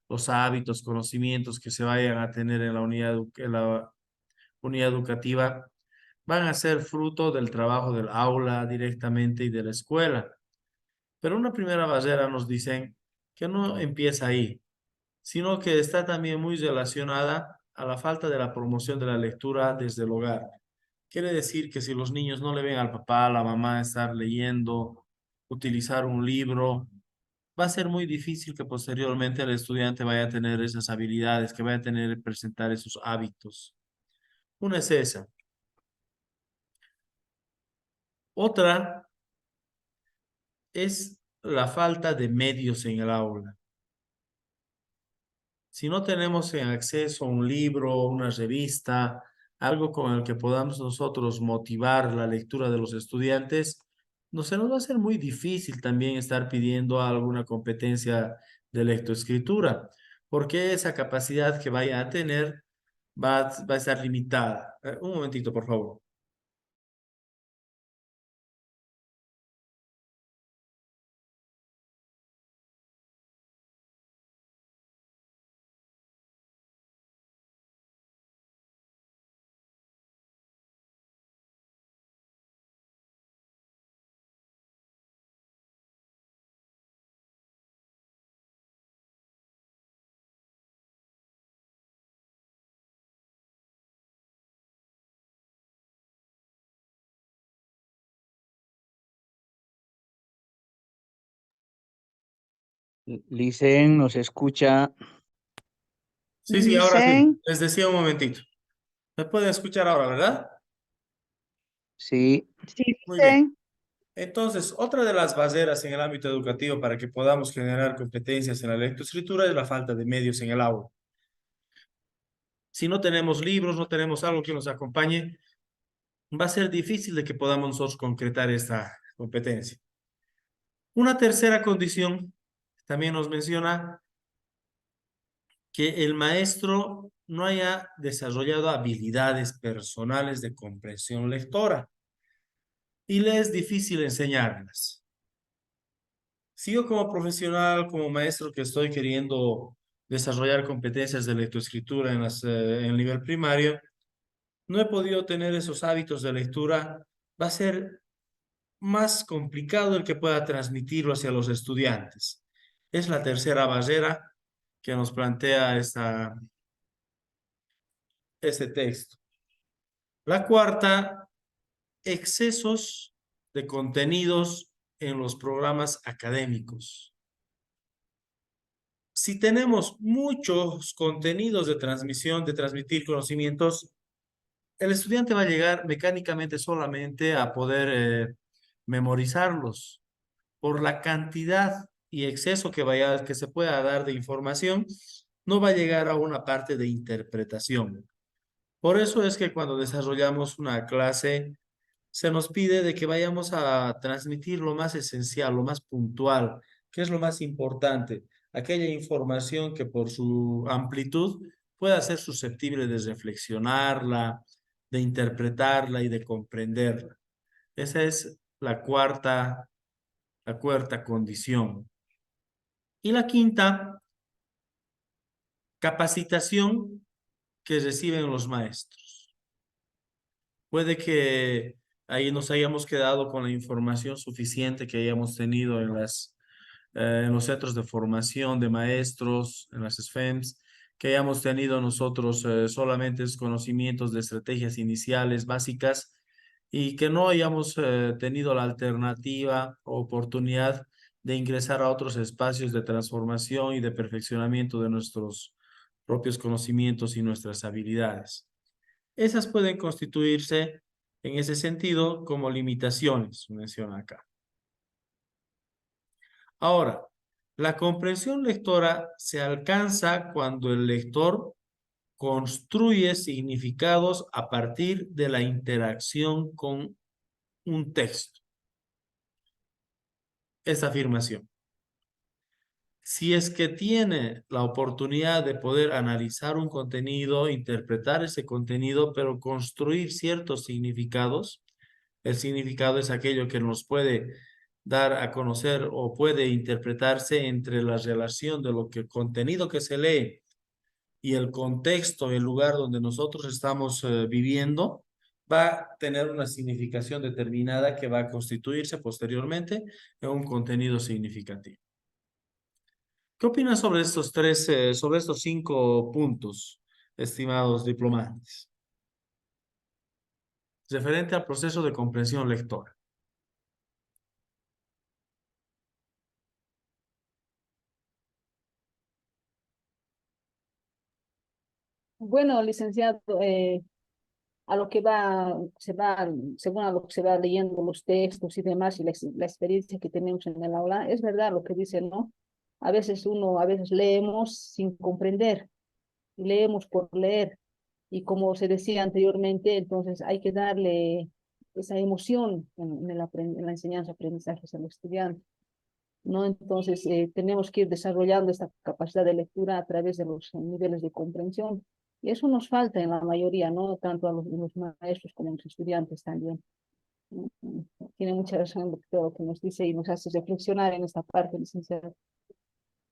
los hábitos, conocimientos que se vayan a tener en la unidad educativa van a ser fruto del trabajo del aula directamente y de la escuela. Pero una primera barrera nos dicen que no empieza ahí, sino que está también muy relacionada a la falta de la promoción de la lectura desde el hogar. Quiere decir que si los niños no le ven al papá, a la mamá estar leyendo, utilizar un libro, va a ser muy difícil que posteriormente el estudiante vaya a tener esas habilidades, que vaya a tener presentar esos hábitos. Una es esa. Otra es la falta de medios en el aula. Si no tenemos en acceso a un libro, una revista, algo con el que podamos nosotros motivar la lectura de los estudiantes, no se nos va a hacer muy difícil también estar pidiendo alguna competencia de lectoescritura, porque esa capacidad que vaya a tener va a estar limitada. Un momentito, por favor.
Licen, ¿nos escucha?
Sí, ahora sí.
Dicen,
Les decía un momentito. ¿Me pueden escuchar ahora, verdad?
Sí.
sí,
Muy bien.
dicen,
Entonces, otra de las barreras en el ámbito educativo para que podamos generar competencias en la lectoescritura es la falta de medios en el aula. Si no tenemos libros, no tenemos algo que nos acompañe, va a ser difícil de que podamos nosotros concretar esta competencia. Una tercera condición también nos menciona que el maestro no haya desarrollado habilidades personales de comprensión lectora y le es difícil enseñarlas. Si yo como profesional, como maestro que estoy queriendo desarrollar competencias de lectoescritura en el nivel primario, no he podido tener esos hábitos de lectura, va a ser más complicado el que pueda transmitirlo hacia los estudiantes. Es la tercera barrera que nos plantea este texto. La cuarta, excesos de contenidos en los programas académicos. Si tenemos muchos contenidos de transmisión, de transmitir conocimientos, el estudiante va a llegar mecánicamente solamente a poder memorizarlos. Por la cantidad y exceso que se pueda dar de información, no va a llegar a una parte de interpretación. Por eso es que cuando desarrollamos una clase, se nos pide de que vayamos a transmitir lo más esencial, lo más puntual, que es lo más importante, aquella información que por su amplitud pueda ser susceptible de reflexionarla, de interpretarla y de comprenderla. Esa es la cuarta condición. Y la quinta, capacitación que reciben los maestros. Puede que ahí nos hayamos quedado con la información suficiente que hayamos tenido en los centros de formación de maestros, en las SFEMs, que hayamos tenido nosotros solamente conocimientos de estrategias iniciales básicas y que no hayamos tenido la alternativa o oportunidad de ingresar a otros espacios de transformación y de perfeccionamiento de nuestros propios conocimientos y nuestras habilidades. Esas pueden constituirse en ese sentido como limitaciones, menciona acá. Ahora, la comprensión lectora se alcanza cuando el lector construye significados a partir de la interacción con un texto. Esa afirmación. si es que tiene la oportunidad de poder analizar un contenido, interpretar ese contenido, pero construir ciertos significados, el significado es aquello que nos puede dar a conocer o puede interpretarse entre la relación de lo que el contenido que se lee y el contexto, el lugar donde nosotros estamos viviendo, va a tener una significación determinada que va a constituirse posteriormente en un contenido significativo. ¿Qué opinas sobre estos sobre estos 5 puntos, estimados diplomantes? Referente al proceso de comprensión lectora.
Bueno, licenciado, a lo que según a lo que se va leyendo los textos y demás y la experiencia que tenemos en el aula, es verdad lo que dice, ¿no? A veces leemos sin comprender, leemos por leer, y como se decía anteriormente, entonces hay que darle esa emoción en la enseñanza-aprendizaje a los estudiantes, ¿no? Entonces tenemos que ir desarrollando esta capacidad de lectura a través de los niveles de comprensión. Y eso nos falta en la mayoría, ¿no? Tanto a los maestros como a los estudiantes también. Tiene mucha razón lo que nos dice y nos hace reflexionar en esta parte, licenciado.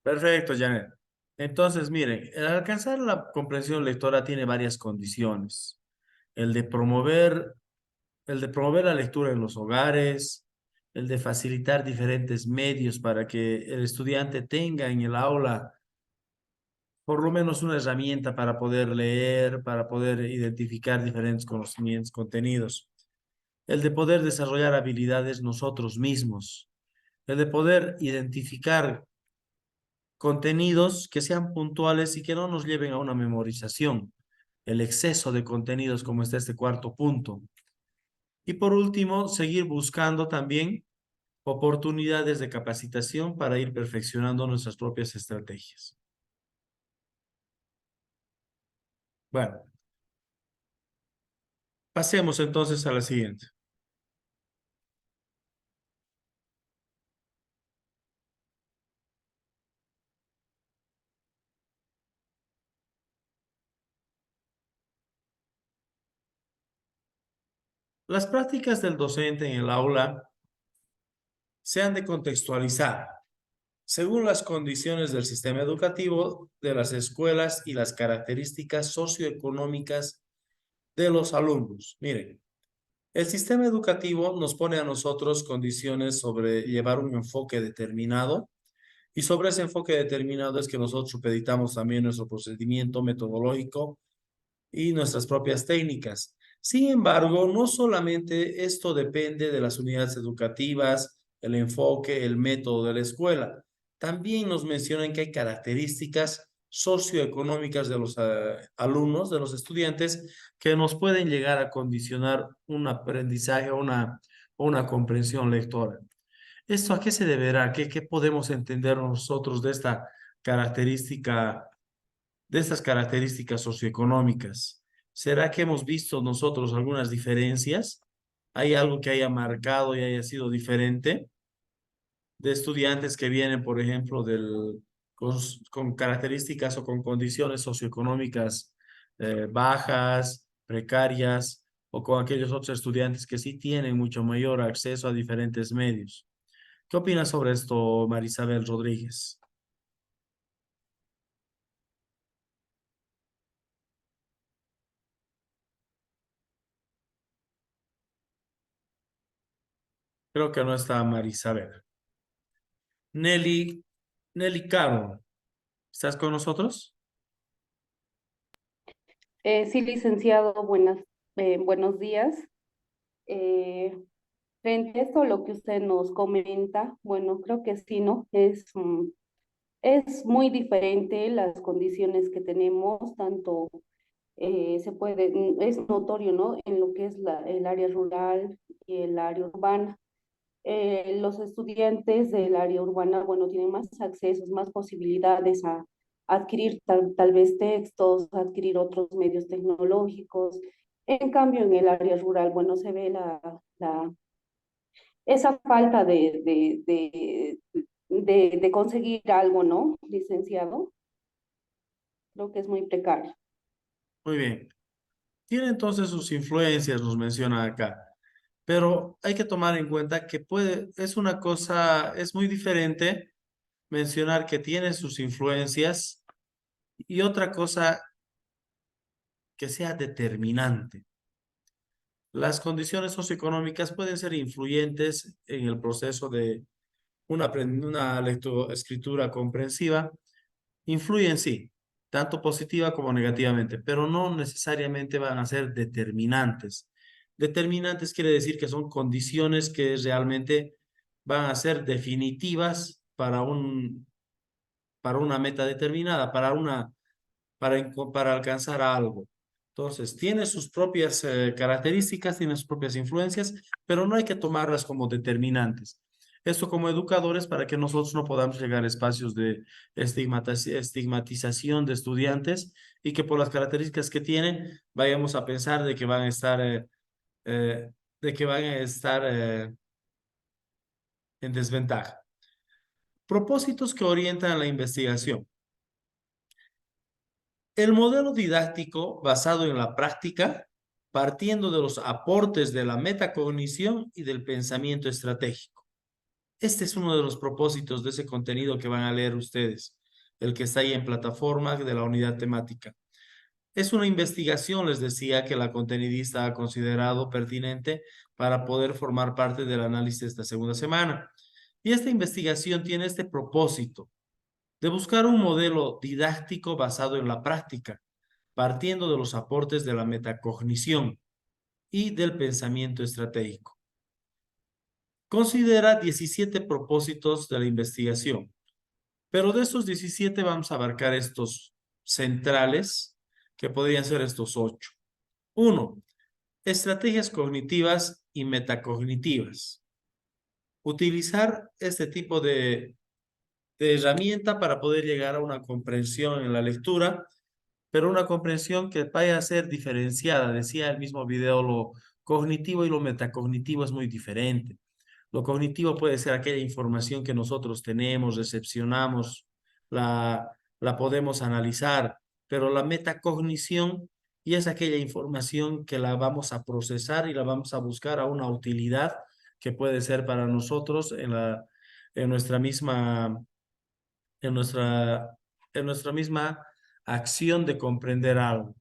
Perfecto, Janet. Entonces, miren, el alcanzar la comprensión lectora tiene varias condiciones. El de promover, el de promover la lectura en los hogares, el de facilitar diferentes medios para que el estudiante tenga en el aula por lo menos una herramienta para poder leer, para poder identificar diferentes conocimientos, contenidos. El de poder desarrollar habilidades nosotros mismos. El de poder identificar contenidos que sean puntuales y que no nos lleven a una memorización. El exceso de contenidos como está este cuarto punto. Y por último, seguir buscando también oportunidades de capacitación para ir perfeccionando nuestras propias estrategias. Bueno, pasemos entonces a la siguiente. Las prácticas del docente en el aula se han de contextualizar según las condiciones del sistema educativo, de las escuelas y las características socioeconómicas de los alumnos. Miren, el sistema educativo nos pone a nosotros condiciones sobre llevar un enfoque determinado y sobre ese enfoque determinado es que nosotros supeditamos también nuestro procedimiento metodológico y nuestras propias técnicas. Sin embargo, no solamente esto depende de las unidades educativas, el enfoque, el método de la escuela. También nos mencionan que hay características socioeconómicas de los alumnos, de los estudiantes, que nos pueden llegar a condicionar un aprendizaje o una comprensión lectora. ¿Esto a qué se deberá? ¿Qué podemos entender nosotros de esta característica, de estas características socioeconómicas? ¿Será que hemos visto nosotros algunas diferencias? ¿Hay algo que haya marcado y haya sido diferente? De estudiantes que vienen, por ejemplo, con características o con condiciones socioeconómicas bajas, precarias, o con aquellos otros estudiantes que sí tienen mucho mayor acceso a diferentes medios. ¿Qué opinas sobre esto, Marisabel Rodríguez? Creo que no está Marisabel. Nelly Caro, ¿estás con nosotros?
Sí, licenciado, buenos días. Frente a esto, lo que usted nos comenta, bueno, creo que sí, ¿no? Es muy diferente las condiciones que tenemos, tanto es notorio, ¿no? En lo que es el área rural y el área urbana. Los estudiantes del área urbana, bueno, tienen más accesos, más posibilidades a adquirir tal vez textos, a adquirir otros medios tecnológicos. En cambio, en el área rural, bueno, se ve esa falta de conseguir algo, ¿no, licenciado? Creo que es muy precario.
Muy bien. Tiene entonces sus influencias, nos menciona acá. Pero hay que tomar en cuenta que es una cosa, es muy diferente mencionar que tiene sus influencias y otra cosa que sea determinante. Las condiciones socioeconómicas pueden ser influyentes en el proceso de una lectoescritura comprensiva. Influyen, sí, tanto positiva como negativamente, pero no necesariamente van a ser determinantes. Determinantes quiere decir que son condiciones que realmente van a ser definitivas para una meta determinada, para alcanzar algo. Entonces, tiene sus propias características, tiene sus propias influencias, pero no hay que tomarlas como determinantes. Esto como educadores para que nosotros no podamos llegar a espacios de estigmatización de estudiantes y que por las características que tienen vayamos a pensar de que van a estar, eh, de que van a estar en desventaja. Propósitos que orientan la investigación. El modelo didáctico basado en la práctica, partiendo de los aportes de la metacognición y del pensamiento estratégico. Este es uno de los propósitos de ese contenido que van a leer ustedes, el que está ahí en plataforma de la unidad temática. Es una investigación, les decía, que la contenidista ha considerado pertinente para poder formar parte del análisis de esta segunda semana. Y esta investigación tiene este propósito de buscar un modelo didáctico basado en la práctica, partiendo de los aportes de la metacognición y del pensamiento estratégico. Considera 17 propósitos de la investigación, pero de estos 17 vamos a abarcar estos centrales, que podrían ser estos 8. 1. Estrategias cognitivas y metacognitivas. Utilizar este tipo de herramienta para poder llegar a una comprensión en la lectura, pero una comprensión que vaya a ser diferenciada. Decía el mismo video, lo cognitivo y lo metacognitivo es muy diferente. Lo cognitivo puede ser aquella información que nosotros tenemos, recepcionamos, la podemos analizar, pero la metacognición y es aquella información que la vamos a procesar y la vamos a buscar a una utilidad que puede ser para nosotros en nuestra misma en nuestra, en nuestra misma acción de comprender algo.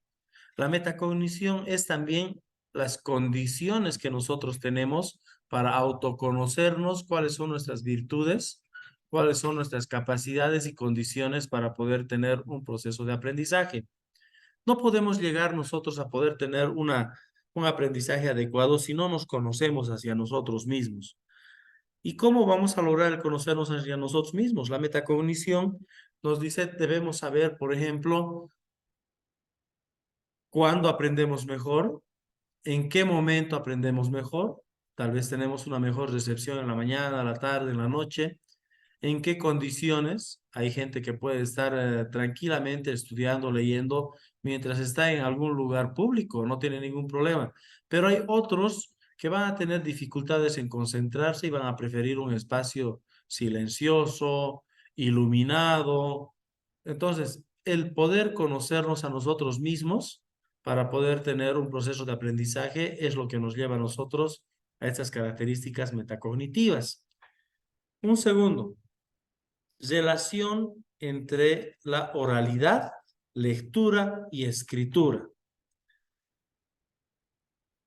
La metacognición es también las condiciones que nosotros tenemos para autoconocernos, cuáles son nuestras virtudes, cuáles son nuestras capacidades y condiciones para poder tener un proceso de aprendizaje. No podemos llegar nosotros a poder tener un aprendizaje adecuado si no nos conocemos hacia nosotros mismos. ¿Y cómo vamos a lograr el conocernos hacia nosotros mismos? La metacognición nos dice, debemos saber, por ejemplo, cuándo aprendemos mejor, en qué momento aprendemos mejor. Tal vez tenemos una mejor recepción en la mañana, a la tarde, en la noche. ¿En qué condiciones? Hay gente que puede estar tranquilamente estudiando, leyendo, mientras está en algún lugar público, no tiene ningún problema. Pero hay otros que van a tener dificultades en concentrarse y van a preferir un espacio silencioso, iluminado. Entonces, el poder conocernos a nosotros mismos para poder tener un proceso de aprendizaje es lo que nos lleva a nosotros a estas características metacognitivas. Un segundo, relación entre la oralidad, lectura y escritura.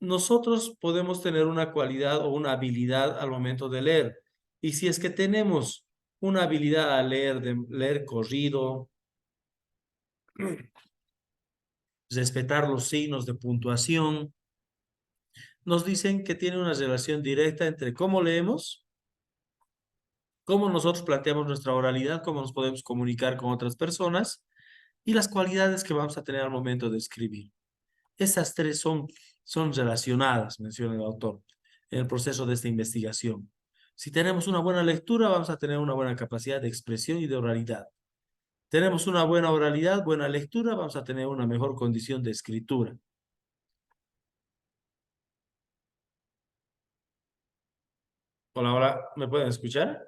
Nosotros podemos tener una cualidad o una habilidad al momento de leer. Y si es que tenemos una habilidad a leer, de leer corrido, respetar los signos de puntuación, nos dicen que tiene una relación directa entre cómo leemos, cómo nosotros planteamos nuestra oralidad, cómo nos podemos comunicar con otras personas y las cualidades que vamos a tener al momento de escribir. Esas tres son relacionadas, menciona el autor, en el proceso de esta investigación. Si tenemos una buena lectura, vamos a tener una buena capacidad de expresión y de oralidad. Tenemos una buena oralidad, buena lectura, vamos a tener una mejor condición de escritura. Hola, hola, ¿me pueden escuchar?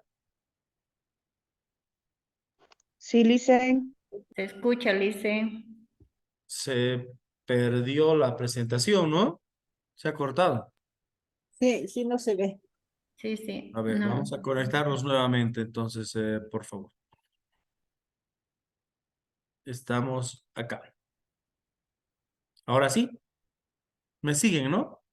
Sí, Licen.
Se escucha, Lice.
Se perdió la presentación, ¿no? Se ha cortado.
Sí, sí, no se ve.
Sí, sí.
A ver,
No.
vamos a conectarnos nuevamente, entonces, por favor. Estamos acá. Ahora sí. ¿Me siguen, no?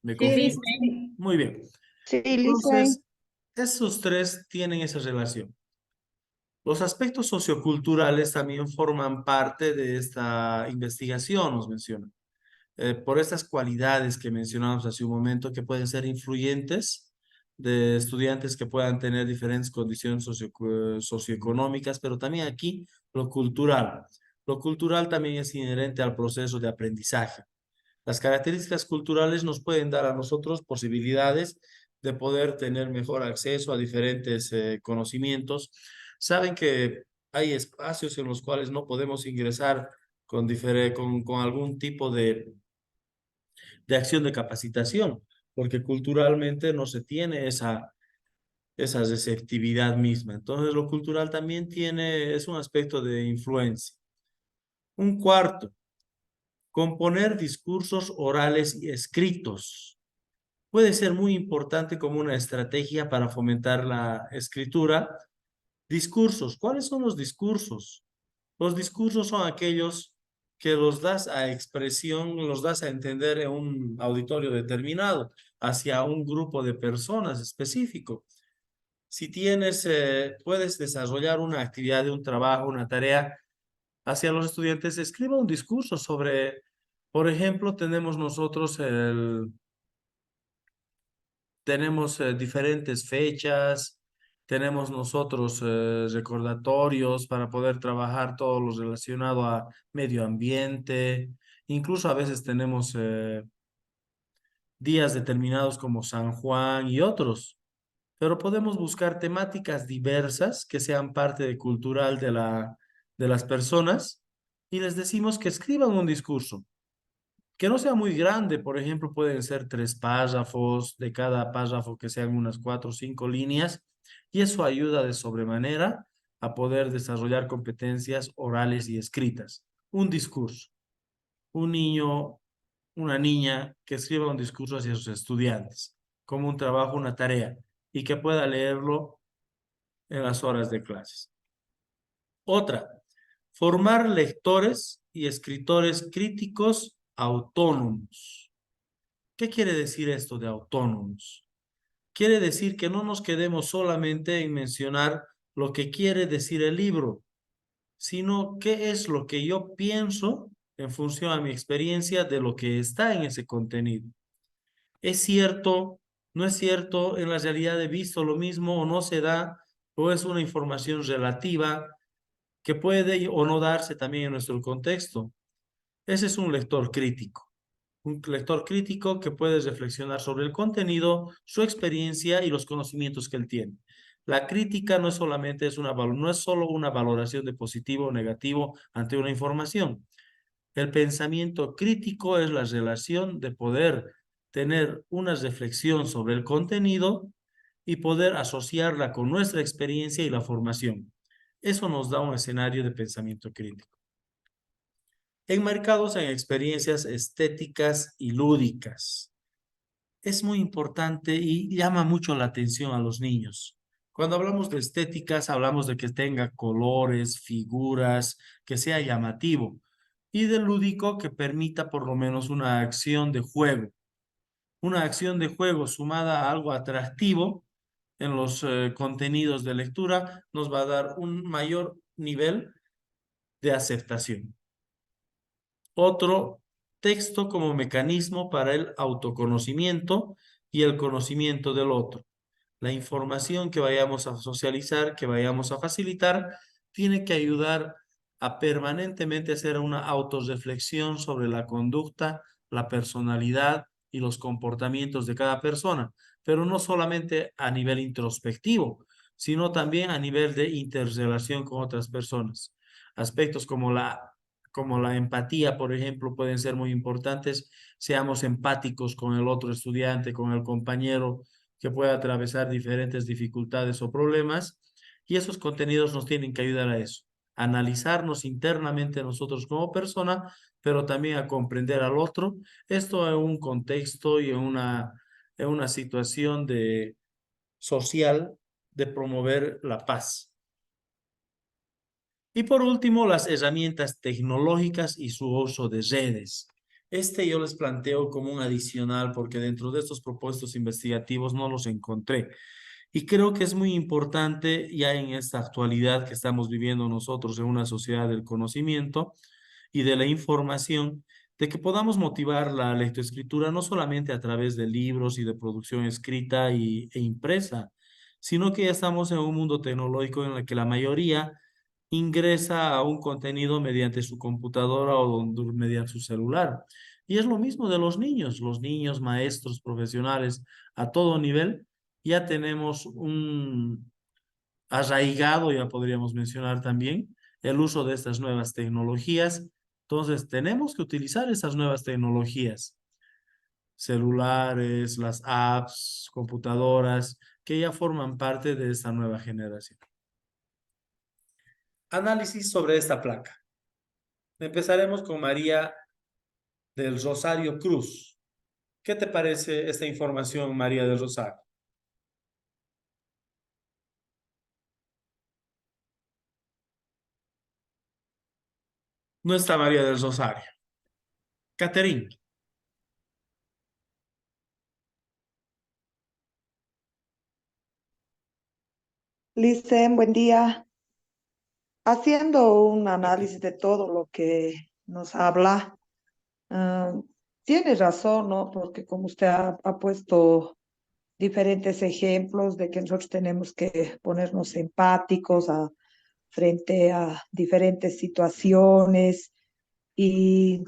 ¿Me
Sí,
confirman?
Lice.
Muy bien.
Sí,
Entonces,
Licen.
esos tres tienen esa relación. Los aspectos socioculturales también forman parte de esta investigación, nos mencionan. Por estas cualidades que mencionamos hace un momento, que pueden ser influyentes de estudiantes que puedan tener diferentes condiciones socioeconómicas, pero también aquí lo cultural. Lo cultural también es inherente al proceso de aprendizaje. Las características culturales nos pueden dar a nosotros posibilidades de poder tener mejor acceso a diferentes conocimientos. Saben que hay espacios en los cuales no podemos ingresar con algún tipo de acción de capacitación, porque culturalmente no se tiene esa receptividad misma. Entonces, lo cultural también es un aspecto de influencia. Un cuarto, componer discursos orales y escritos. Puede ser muy importante como una estrategia para fomentar la escritura. Discursos. ¿Cuáles son los discursos? Los discursos son aquellos que los das a expresión, los das a entender en un auditorio determinado, hacia un grupo de personas específico. Si puedes desarrollar una actividad de un trabajo, una tarea hacia los estudiantes, escriba un discurso sobre, por ejemplo, tenemos diferentes fechas, tenemos nosotros recordatorios para poder trabajar todo lo relacionado a medio ambiente, incluso a veces tenemos días determinados como San Juan y otros, pero podemos buscar temáticas diversas que sean parte de cultural de las personas y les decimos que escriban un discurso que no sea muy grande. Por ejemplo, pueden ser 3 párrafos, de cada párrafo que sean unas 4 o 5 líneas, y eso ayuda de sobremanera a poder desarrollar competencias orales y escritas. Un discurso. Un niño, una niña que escriba un discurso hacia sus estudiantes, como un trabajo, una tarea, y que pueda leerlo en las horas de clases. Otra, formar lectores y escritores críticos autónomos. ¿Qué quiere decir esto de autónomos? Quiere decir que no nos quedemos solamente en mencionar lo que quiere decir el libro, sino qué es lo que yo pienso en función a mi experiencia de lo que está en ese contenido. ¿Es cierto? ¿No es cierto? ¿En la realidad he visto lo mismo o no se da? ¿O es una información relativa que puede o no darse también en nuestro contexto? Ese es un lector crítico. Un lector crítico que puede reflexionar sobre el contenido, su experiencia y los conocimientos que él tiene. La crítica no es no es solo una valoración de positivo o negativo ante una información. El pensamiento crítico es la relación de poder tener una reflexión sobre el contenido y poder asociarla con nuestra experiencia y la formación. Eso nos da un escenario de pensamiento crítico. Enmarcados en experiencias estéticas y lúdicas. Es muy importante y llama mucho la atención a los niños. Cuando hablamos de estéticas, hablamos de que tenga colores, figuras, que sea llamativo, y de lúdico que permita por lo menos una acción de juego. Una acción de juego sumada a algo atractivo en los contenidos de lectura nos va a dar un mayor nivel de aceptación. Otro, texto como mecanismo para el autoconocimiento y el conocimiento del otro. La información que vayamos a socializar, que vayamos a facilitar, tiene que ayudar a permanentemente hacer una autorreflexión sobre la conducta, la personalidad y los comportamientos de cada persona, pero no solamente a nivel introspectivo, sino también a nivel de interrelación con otras personas. Aspectos como la empatía, por ejemplo, pueden ser muy importantes. Seamos empáticos con el otro estudiante, con el compañero, que puede atravesar diferentes dificultades o problemas, y esos contenidos nos tienen que ayudar a eso, a analizarnos internamente nosotros como persona, pero también a comprender al otro, esto en un contexto y en una situación social de promover la paz. Y por último, las herramientas tecnológicas y su uso de redes. Yo les planteo como un adicional porque dentro de estos propósitos investigativos no los encontré. Y creo que es muy importante ya en esta actualidad que estamos viviendo nosotros en una sociedad del conocimiento y de la información, de que podamos motivar la lectoescritura no solamente a través de libros y de producción escrita e impresa, sino que ya estamos en un mundo tecnológico en el que la mayoría ingresa a un contenido mediante su computadora o mediante su celular. Y es lo mismo de los niños, maestros, profesionales, a todo nivel, ya tenemos un arraigado, ya podríamos mencionar también, el uso de estas nuevas tecnologías. Entonces, tenemos que utilizar esas nuevas tecnologías, celulares, las apps, computadoras, que ya forman parte de esta nueva generación. Análisis sobre esta placa. Empezaremos con María del Rosario Cruz. ¿Qué te parece esta información, María del Rosario? No está María del Rosario. Caterine.
Licen, buen día. Haciendo un análisis de todo lo que nos habla, ah, tiene razón, ¿no? Porque como usted ha puesto diferentes ejemplos de que nosotros tenemos que ponernos empáticos frente a diferentes situaciones y,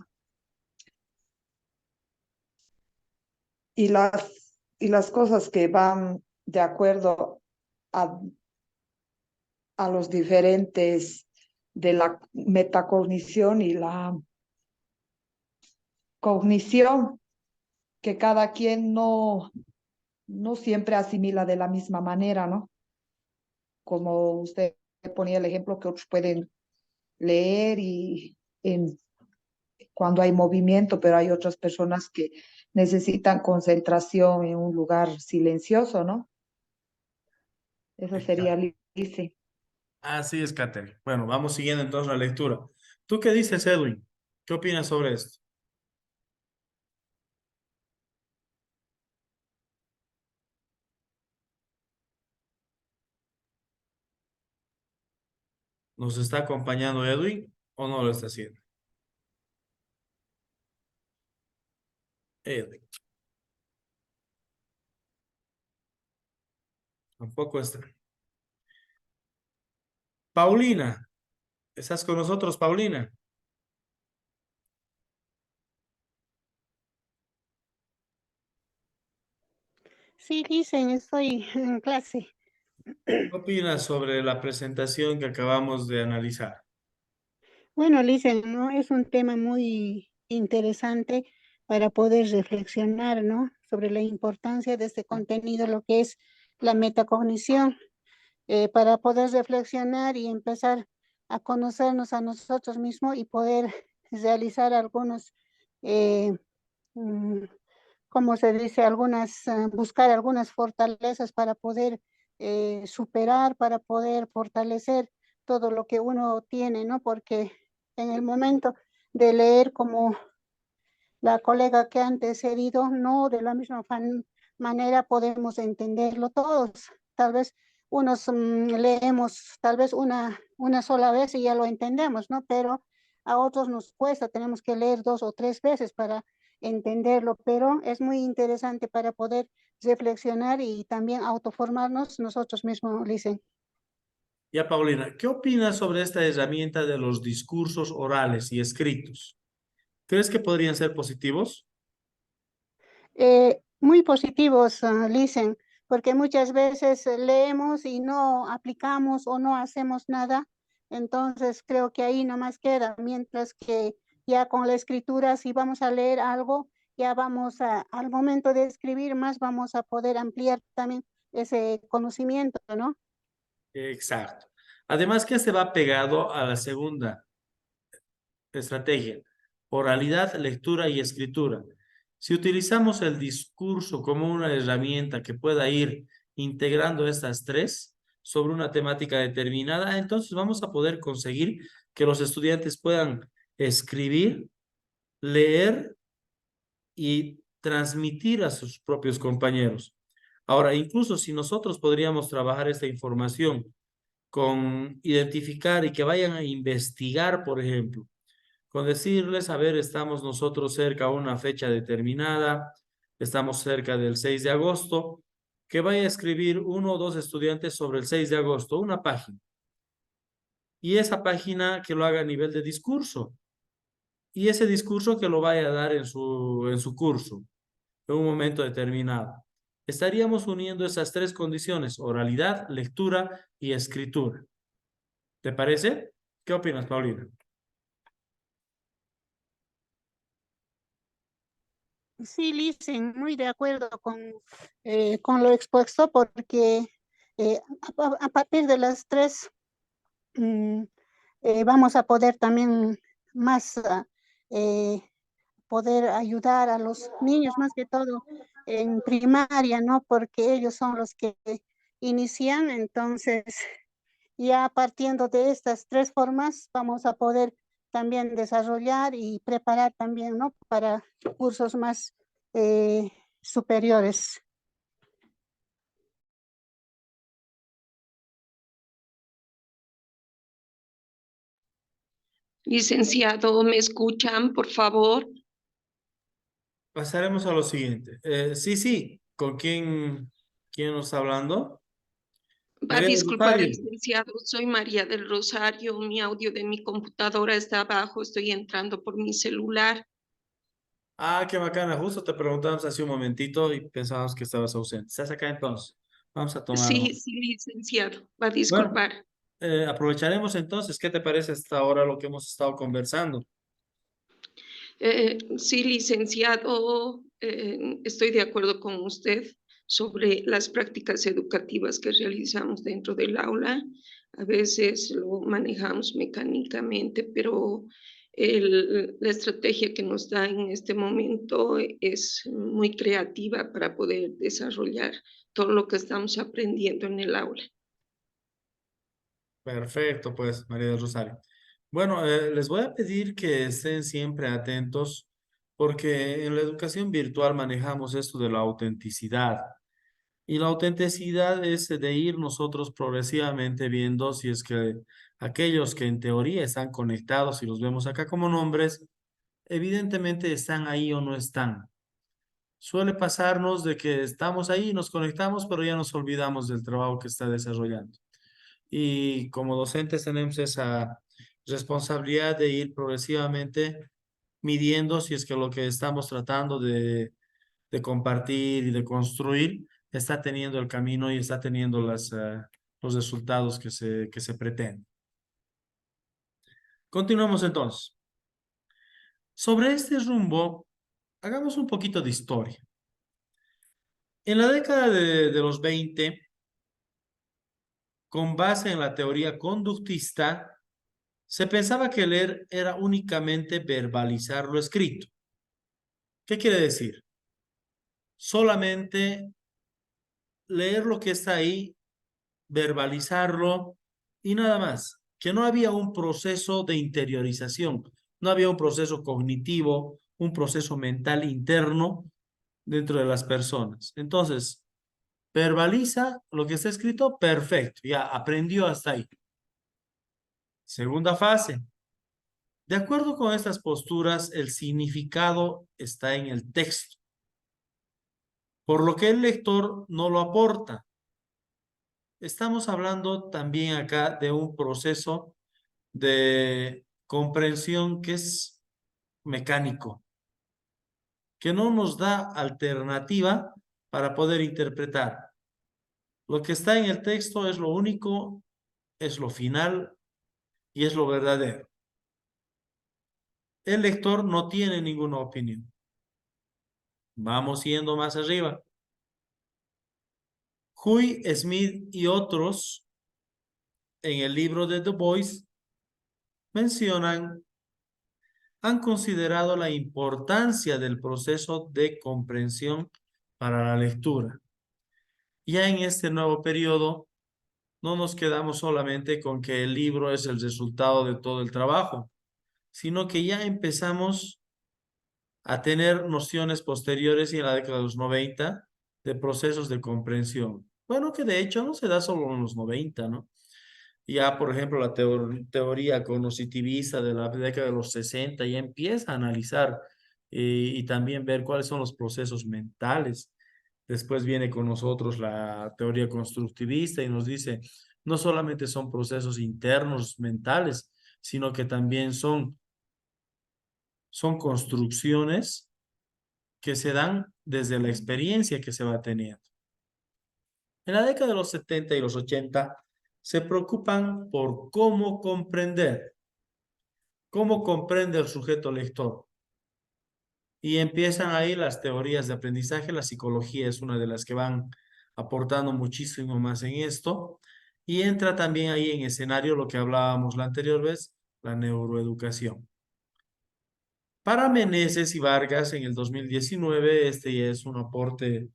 y las cosas que van de acuerdo a los diferentes de la metacognición y la cognición, que cada quien no siempre asimila de la misma manera, ¿no? Como usted ponía el ejemplo que otros pueden leer cuando hay movimiento, pero hay otras personas que necesitan concentración en un lugar silencioso, ¿no? Eso sería
Exacto.
Lice.
Así es, Caterine. Bueno, vamos siguiendo entonces la lectura. ¿Tú qué dices, Edwin? ¿Qué opinas sobre esto? ¿Nos está acompañando Edwin o no lo está haciendo? Edwin. Tampoco está. Paulina. ¿Estás con nosotros, Paulina?
Sí, dicen, estoy en clase.
¿Qué opinas sobre la presentación que acabamos de analizar?
Bueno, dicen, ¿no? Es un tema muy interesante para poder reflexionar, ¿no? Sobre la importancia de este contenido, lo que es la metacognición, para poder reflexionar y empezar a conocernos a nosotros mismos y poder realizar algunos, eh, mm, como se dice, buscar algunas fortalezas para poder superar, para poder fortalecer todo lo que uno tiene, ¿no? Porque en el momento de leer como la colega que antes he ido, no de la misma manera podemos entenderlo todos. Tal vez unos leemos tal vez una sola vez y ya lo entendemos, ¿no? Pero a otros nos cuesta, tenemos que leer 2 o 3 veces para entenderlo, pero es muy interesante para poder reflexionar y también autoformarnos nosotros mismos, Licen.
Ya, Paulina, ¿qué opinas sobre esta herramienta de los discursos orales y escritos? ¿Crees que podrían ser positivos?
Muy positivos, Licen, porque muchas veces leemos y no aplicamos o no hacemos nada, entonces creo que ahí nomás queda, mientras que ya con la escritura, si vamos a leer algo, ya vamos al momento de escribir más, vamos a poder ampliar también ese conocimiento, ¿no?
Exacto. Además que este va pegado a la segunda estrategia, oralidad, lectura y escritura. Si utilizamos el discurso como una herramienta que pueda ir integrando estas tres sobre una temática determinada, entonces vamos a poder conseguir que los estudiantes puedan escribir, leer y transmitir a sus propios compañeros. Ahora, incluso si nosotros podríamos trabajar esta información con identificar y que vayan a investigar, por ejemplo, con decirles, a ver, estamos nosotros cerca a una fecha determinada, estamos cerca del 6 de agosto, que vaya a escribir 1 o 2 estudiantes sobre el 6 de agosto, una página. Y esa página que lo haga a nivel de discurso. Y ese discurso que lo vaya a dar en su curso, en un momento determinado. Estaríamos uniendo esas tres condiciones, oralidad, lectura y escritura. ¿Te parece? ¿Qué opinas, Paulina?
Sí, Licen, muy de acuerdo con lo expuesto, porque a partir de las tres vamos a poder también más poder ayudar a los niños, más que todo en primaria, ¿no? Porque ellos son los que inician, entonces ya partiendo de estas tres formas vamos a poder también desarrollar y preparar también, ¿no? Para cursos más superiores.
Licenciado, ¿me escuchan, por favor?
Pasaremos a lo siguiente. Sí, ¿con quién nos está hablando?
Va a
María del
disculpar,
Rosario.
licenciado, soy María del Rosario. Mi audio de mi computadora está abajo, estoy entrando por mi celular.
Ah, qué bacana. Justo te preguntamos hace un momentito y pensábamos que estabas ausente. ¿Estás acá entonces? Vamos a tomar nota.
Sí, licenciado, va a
Bueno,
disculpar.
aprovecharemos entonces. ¿Qué te parece hasta ahora lo que hemos estado conversando?
Sí, licenciado, estoy de acuerdo con usted sobre las prácticas educativas que realizamos dentro del aula. A veces lo manejamos mecánicamente, pero la estrategia que nos da en este momento es muy creativa para poder desarrollar todo lo que estamos aprendiendo en el aula.
Perfecto, pues, María del Rosario. Bueno, les voy a pedir que estén siempre atentos porque en la educación virtual manejamos esto de la autenticidad. Y la autenticidad es de ir nosotros progresivamente viendo si es que aquellos que en teoría están conectados y los vemos acá como nombres, evidentemente están ahí o no están. Suele pasarnos de que estamos ahí, nos conectamos, pero ya nos olvidamos del trabajo que está desarrollando. Y como docentes tenemos esa responsabilidad de ir progresivamente midiendo si es que lo que estamos tratando de compartir y de construir está teniendo el camino y está teniendo los resultados que se pretenden. Continuamos entonces. Sobre este rumbo, hagamos un poquito de historia. En la década de los 20, con base en la teoría conductista, se pensaba que leer era únicamente verbalizar lo escrito. ¿Qué quiere decir? Solamente leer lo que está ahí, verbalizarlo y nada más. Que no había un proceso de interiorización, no había un proceso cognitivo, un proceso mental interno dentro de las personas. Entonces, verbaliza lo que está escrito, perfecto, ya aprendió hasta ahí. Segunda fase. De acuerdo con estas posturas, el significado está en el texto, por lo que el lector no lo aporta. Estamos hablando también acá de un proceso de comprensión que es mecánico, que no nos da alternativa para poder interpretar. Lo que está en el texto es lo único, es lo final y es lo verdadero. El lector no tiene ninguna opinión. Vamos yendo más arriba. Huey, Smith y otros en el libro de Du Bois han considerado la importancia del proceso de comprensión para la lectura. Ya en este nuevo periodo, no nos quedamos solamente con que el libro es el resultado de todo el trabajo, sino que ya empezamos a tener nociones posteriores y en la década de los 90 de procesos de comprensión. Bueno, que de hecho no se da solo en los 90, ¿no? Ya, por ejemplo, la teoría cognitivista de la década de los 60 ya empieza a analizar y también ver cuáles son los procesos mentales. Después viene con nosotros la teoría constructivista y nos dice, no solamente son procesos internos mentales, sino que también son construcciones que se dan desde la experiencia que se va teniendo. En la década de los 70 y los 80 se preocupan por cómo comprender, cómo comprende el sujeto lector. Y empiezan ahí las teorías de aprendizaje, la psicología es una de las que van aportando muchísimo más en esto. Y entra también ahí en escenario lo que hablábamos la anterior vez, la neuroeducación. Para Meneses y Vargas en el 2019, este ya es un aporte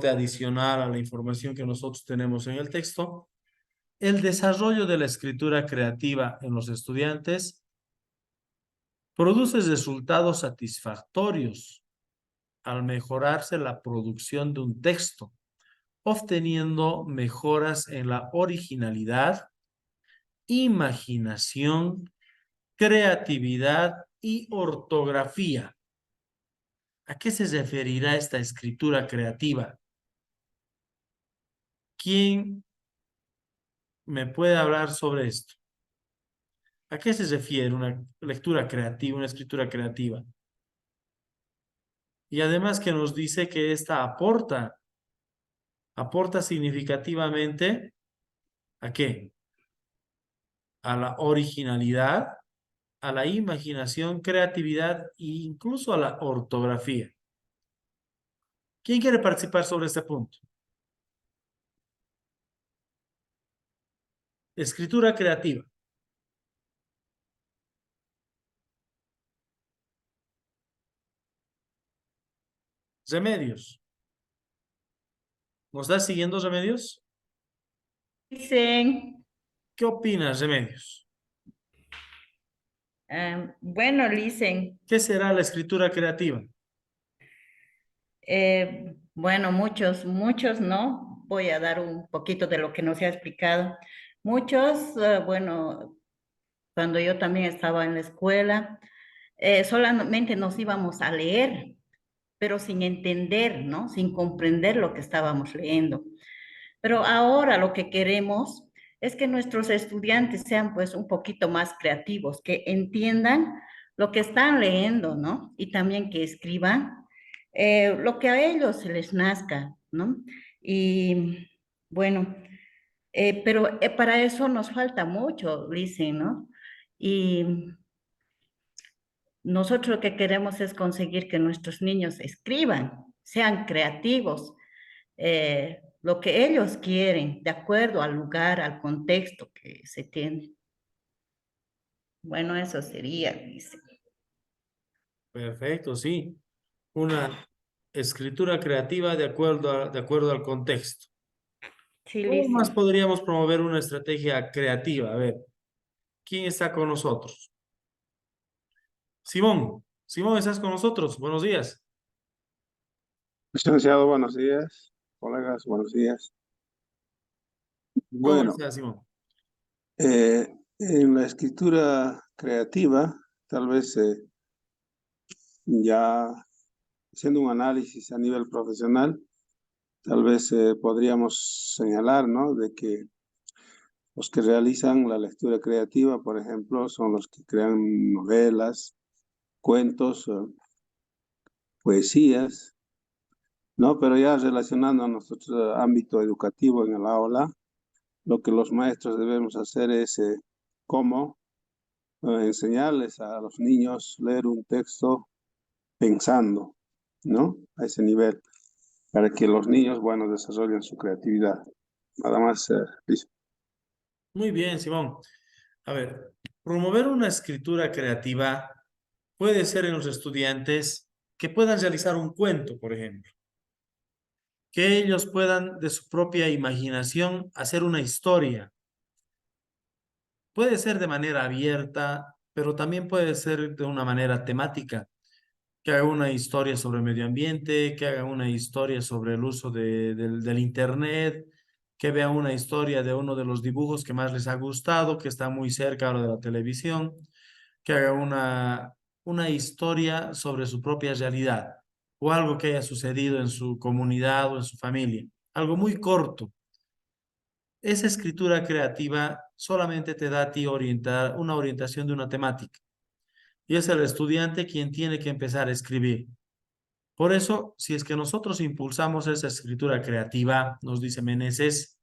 adicional a la información que nosotros tenemos en el texto. El desarrollo de la escritura creativa en los estudiantes produce resultados satisfactorios al mejorarse la producción de un texto, obteniendo mejoras en la originalidad, imaginación, creatividad y ortografía. ¿A qué se referirá esta escritura creativa? ¿Quién me puede hablar sobre esto? ¿A qué se refiere una lectura creativa, una escritura creativa? Y además que nos dice que esta aporta significativamente ¿a qué? A la originalidad, a la imaginación, creatividad e incluso a la ortografía. ¿Quién quiere participar sobre este punto? Escritura creativa. Remedios. ¿Nos estás siguiendo, Remedios?
Dicen,
¿Qué opinas, Remedios?
bueno, dicen,
¿Qué será la escritura creativa?
bueno, muchos no. Voy a dar un poquito de lo que nos ha explicado. Muchos, bueno, cuando yo también estaba en la escuela, solamente nos íbamos a leer, pero sin entender, ¿no? Sin comprender lo que estábamos leyendo. Pero ahora lo que queremos es que nuestros estudiantes sean pues un poquito más creativos, que entiendan lo que están leyendo, ¿no? Y también que escriban lo que a ellos se les nazca, ¿no? Y bueno, pero para eso nos falta mucho, dicen, ¿no? Y nosotros lo que queremos es conseguir que nuestros niños escriban, sean creativos, lo que ellos quieren, de acuerdo al lugar, al contexto que se tiene. Bueno, eso sería, dice.
Perfecto, sí. Una escritura creativa de acuerdo al contexto.
Sí,
¿Cómo más
dice.
podríamos promover una estrategia creativa? A ver, ¿quién está con nosotros? Simón. Simón, ¿estás con nosotros? Buenos días.
Licenciado, buenos días. Colegas, buenos días.
¿Cómo
Bueno,
estás, Simón?
en la escritura creativa, tal vez ya haciendo un análisis a nivel profesional, tal vez podríamos señalar, ¿no? De que los que realizan la lectura creativa, por ejemplo, son los que crean novelas, cuentos, poesías, ¿no? Pero ya relacionando a nuestro ámbito educativo en el aula, lo que los maestros debemos hacer es cómo enseñarles a los niños leer un texto pensando, ¿no? A ese nivel, para que los niños, bueno, desarrollen su creatividad. Nada más, listo.
Muy bien, Simón. A ver, promover una escritura creativa puede ser en los estudiantes que puedan realizar un cuento, por ejemplo. Que ellos puedan, de su propia imaginación, hacer una historia. Puede ser de manera abierta, pero también puede ser de una manera temática. Que haga una historia sobre el medio ambiente, que haga una historia sobre el uso del Internet, que vean una historia de uno de los dibujos que más les ha gustado, que está muy cerca ahora de la televisión, que haga una historia sobre su propia realidad o algo que haya sucedido en su comunidad o en su familia. Algo muy corto. Esa escritura creativa solamente te da a ti una orientación de una temática. Y es el estudiante quien tiene que empezar a escribir. Por eso, si es que nosotros impulsamos esa escritura creativa, nos dice Meneses,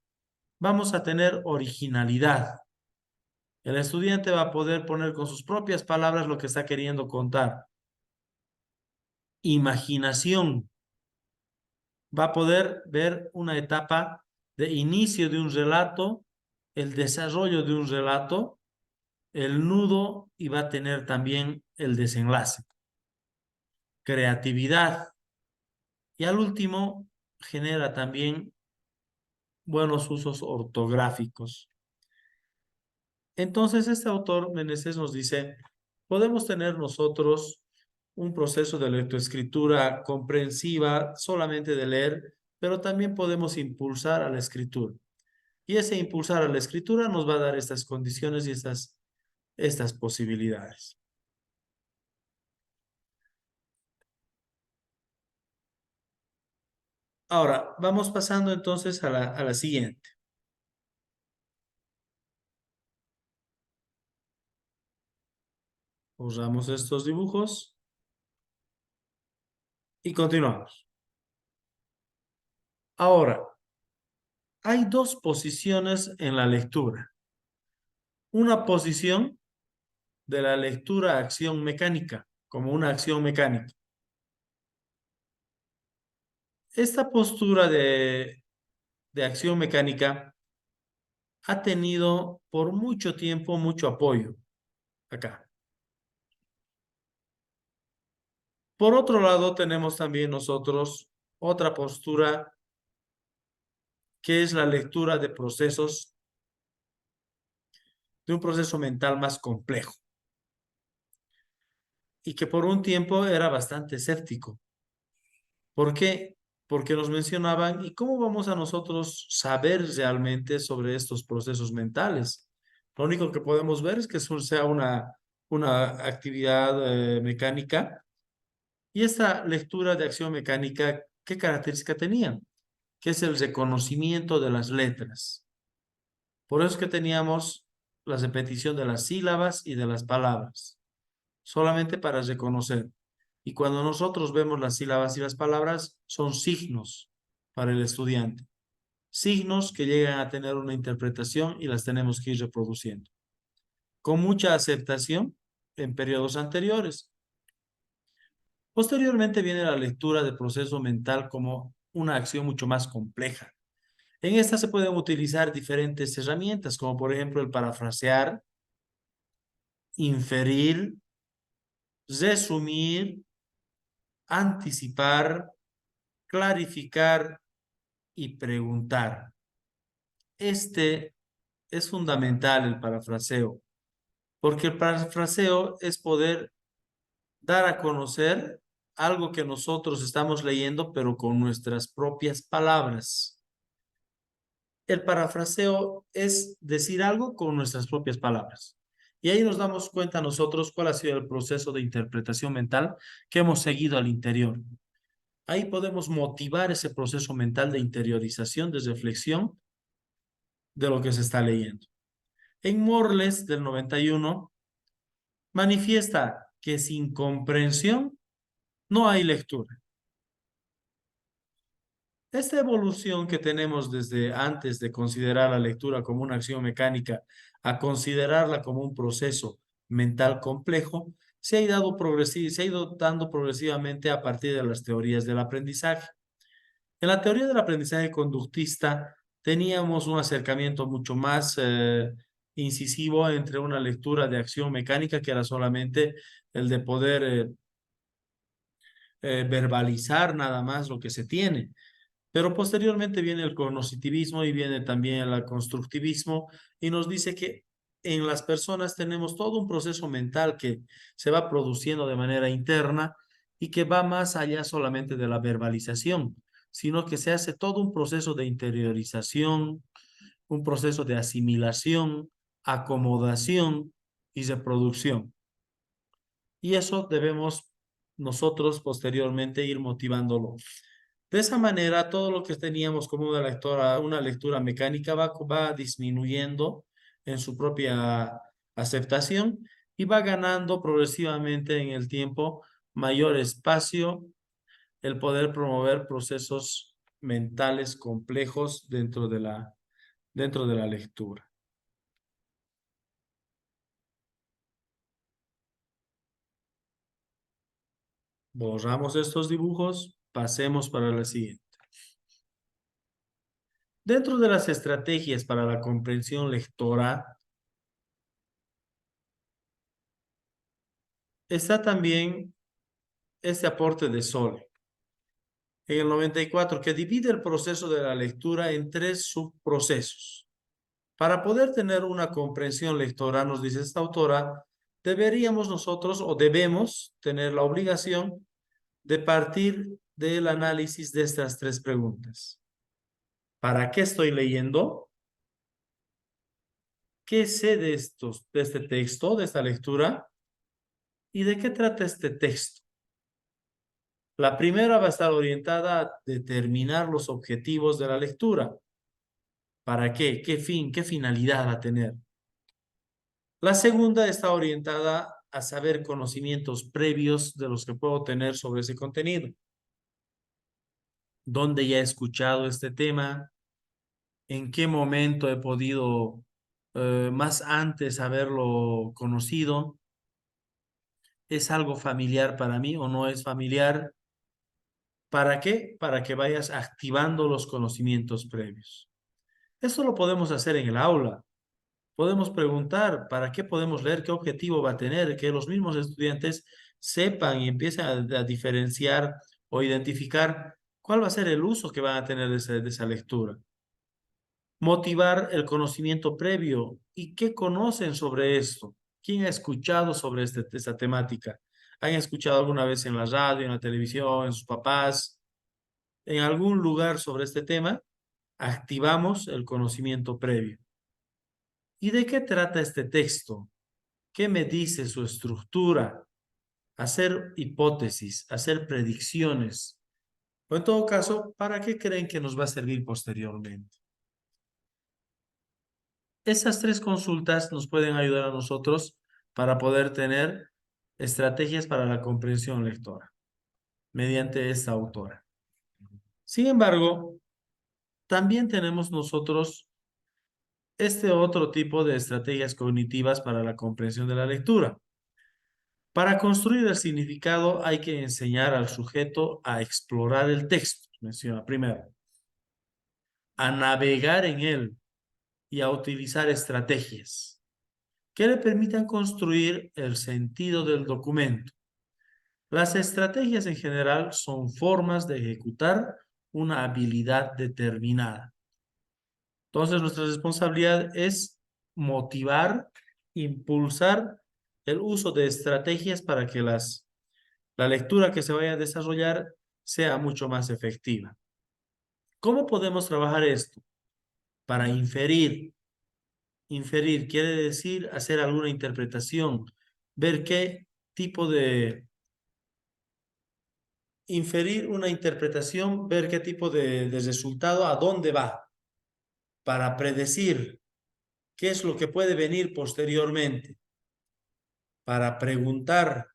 vamos a tener originalidad. El estudiante va a poder poner con sus propias palabras lo que está queriendo contar. Imaginación. Va a poder ver una etapa de inicio de un relato, el desarrollo de un relato, el nudo y va a tener también el desenlace. Creatividad. Y al último, genera también buenos usos ortográficos. Entonces, este autor, Meneses, nos dice, podemos tener nosotros un proceso de lectoescritura comprensiva solamente de leer, pero también podemos impulsar a la escritura. Y ese impulsar a la escritura nos va a dar estas condiciones y estas posibilidades. Ahora, vamos pasando entonces a la siguiente. Borramos estos dibujos y continuamos. Ahora, hay dos posiciones en la lectura. Una posición de la lectura acción mecánica, como una acción mecánica. Esta postura de acción mecánica ha tenido por mucho tiempo mucho apoyo acá. Por otro lado, tenemos también nosotros otra postura que es la lectura de procesos, de un proceso mental más complejo y que por un tiempo era bastante escéptico. ¿Por qué? Porque nos mencionaban, ¿y cómo vamos a nosotros saber realmente sobre estos procesos mentales? Lo único que podemos ver es que sea una actividad mecánica. Y esta lectura de acción mecánica, ¿qué característica tenía? Que es el reconocimiento de las letras. Por eso es que teníamos la repetición de las sílabas y de las palabras, solamente para reconocer. Y cuando nosotros vemos las sílabas y las palabras, son signos para el estudiante. Signos que llegan a tener una interpretación y las tenemos que ir reproduciendo. Con mucha aceptación en periodos anteriores. Posteriormente viene la lectura del proceso mental como una acción mucho más compleja. En esta se pueden utilizar diferentes herramientas, como por ejemplo el parafrasear, inferir, resumir, anticipar, clarificar y preguntar. Este es fundamental, el parafraseo, porque el parafraseo es poder dar a conocer algo que nosotros estamos leyendo, pero con nuestras propias palabras. El parafraseo es decir algo con nuestras propias palabras. Y ahí nos damos cuenta nosotros cuál ha sido el proceso de interpretación mental que hemos seguido al interior. Ahí podemos motivar ese proceso mental de interiorización, de reflexión de lo que se está leyendo. En Morles del 91 manifiesta que sin comprensión no hay lectura. Esta evolución que tenemos desde antes de considerar la lectura como una acción mecánica a considerarla como un proceso mental complejo, se ha ido dando progresivamente a partir de las teorías del aprendizaje. En la teoría del aprendizaje conductista teníamos un acercamiento mucho más incisivo entre una lectura de acción mecánica, que era solamente el de poder verbalizar nada más lo que se tiene. Pero posteriormente viene el cognitivismo y viene también el constructivismo y nos dice que en las personas tenemos todo un proceso mental que se va produciendo de manera interna y que va más allá solamente de la verbalización, sino que se hace todo un proceso de interiorización, un proceso de asimilación, acomodación y reproducción. Y eso debemos nosotros posteriormente ir motivándolo. De esa manera, todo lo que teníamos como una lectura mecánica va disminuyendo en su propia aceptación y va ganando progresivamente en el tiempo mayor espacio el poder promover procesos mentales complejos dentro de la lectura. Borramos estos dibujos, pasemos para la siguiente. Dentro de las estrategias para la comprensión lectora, está también este aporte de Sol en el 94, que divide el proceso de la lectura en 3 subprocesos. Para poder tener una comprensión lectora, nos dice esta autora, deberíamos nosotros o debemos tener la obligación de partir del análisis de estas 3 preguntas. ¿Para qué estoy leyendo? ¿Qué sé de este texto, de esta lectura? ¿Y de qué trata este texto? La primera va a estar orientada a determinar los objetivos de la lectura. ¿Para qué? ¿Qué fin? ¿Qué finalidad va a tener? La segunda está orientada a saber conocimientos previos de los que puedo tener sobre ese contenido. ¿Dónde ya he escuchado este tema? ¿En qué momento he podido más antes haberlo conocido? ¿Es algo familiar para mí o no es familiar? ¿Para qué? Para que vayas activando los conocimientos previos. Eso lo podemos hacer en el aula. Podemos preguntar para qué podemos leer, qué objetivo va a tener, que los mismos estudiantes sepan y empiecen a diferenciar o identificar cuál va a ser el uso que van a tener de esa lectura. Motivar el conocimiento previo. ¿Y qué conocen sobre esto? ¿Quién ha escuchado sobre esta temática? ¿Han escuchado alguna vez en la radio, en la televisión, en sus papás, en algún lugar sobre este tema? Activamos el conocimiento previo. ¿Y de qué trata este texto? ¿Qué me dice su estructura? Hacer hipótesis, hacer predicciones. O en todo caso, ¿para qué creen que nos va a servir posteriormente? Esas 3 consultas nos pueden ayudar a nosotros para poder tener estrategias para la comprensión lectora mediante esta autora. Sin embargo, también tenemos nosotros este otro tipo de estrategias cognitivas para la comprensión de la lectura. Para construir el significado hay que enseñar al sujeto a explorar el texto, menciona primero, a navegar en él y a utilizar estrategias que le permitan construir el sentido del documento. Las estrategias en general son formas de ejecutar una habilidad determinada. Entonces, nuestra responsabilidad es motivar, impulsar el uso de estrategias para que la lectura que se vaya a desarrollar sea mucho más efectiva. ¿Cómo podemos trabajar esto? Para inferir. Inferir quiere decir hacer alguna interpretación, ver qué tipo de... Inferir una interpretación, ver qué tipo de resultado, a dónde va, para predecir qué es lo que puede venir posteriormente, para preguntar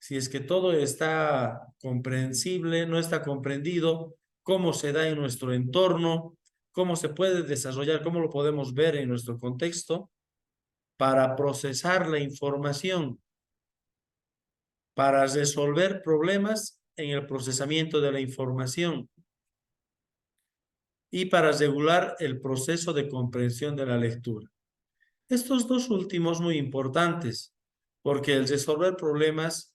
si es que todo está comprensible, no está comprendido, cómo se da en nuestro entorno, cómo se puede desarrollar, cómo lo podemos ver en nuestro contexto, para procesar la información para resolver problemas en el procesamiento de la información y para regular el proceso de comprensión de la lectura. Estos dos últimos muy importantes, porque el resolver problemas,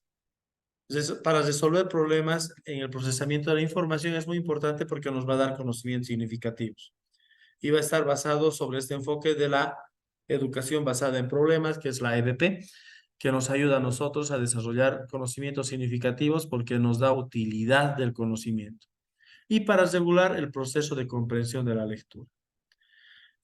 para resolver problemas en el procesamiento de la información es muy importante porque nos va a dar conocimientos significativos. Y va a estar basado sobre este enfoque de la educación basada en problemas, que es la EBP, que nos ayuda a nosotros a desarrollar conocimientos significativos porque nos da utilidad del conocimiento. Y para regular el proceso de comprensión de la lectura.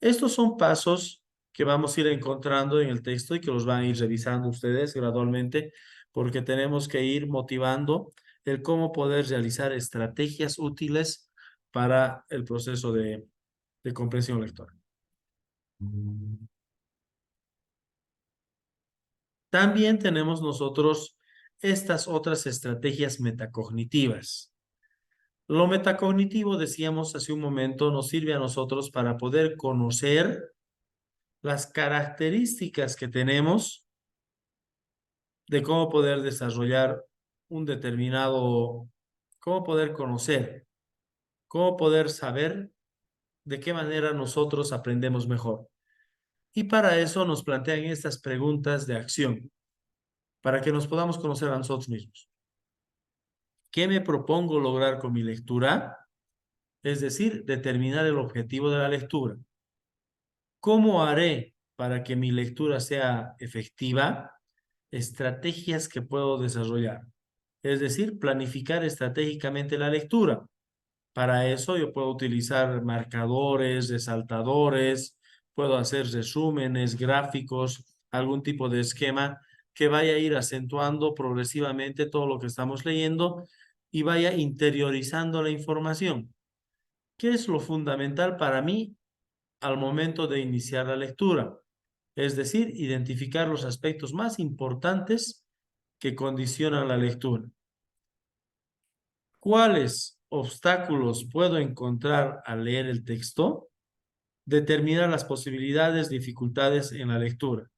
Estos son pasos que vamos a ir encontrando en el texto y que los van a ir revisando ustedes gradualmente porque tenemos que ir motivando el cómo poder realizar estrategias útiles para el proceso de comprensión lectora. También tenemos nosotros estas otras estrategias metacognitivas. Lo metacognitivo, decíamos hace un momento, nos sirve a nosotros para poder conocer las características que tenemos de cómo poder desarrollar un determinado, cómo poder conocer, cómo poder saber de qué manera nosotros aprendemos mejor. Y para eso nos plantean estas preguntas de acción, para que nos podamos conocer a nosotros mismos. ¿Qué me propongo lograr con mi lectura? Es decir, determinar el objetivo de la lectura. ¿Cómo haré para que mi lectura sea efectiva? Estrategias que puedo desarrollar. Es decir, planificar estratégicamente la lectura. Para eso yo puedo utilizar marcadores, resaltadores, puedo hacer resúmenes, gráficos, algún tipo de esquema que vaya a ir acentuando progresivamente todo lo que estamos leyendo y vaya interiorizando la información. ¿Qué es lo fundamental para mí al momento de iniciar la lectura? Es decir, identificar los aspectos más importantes que condicionan la lectura. ¿Cuáles obstáculos puedo encontrar al leer el texto? Determinar las posibilidades, dificultades en la lectura.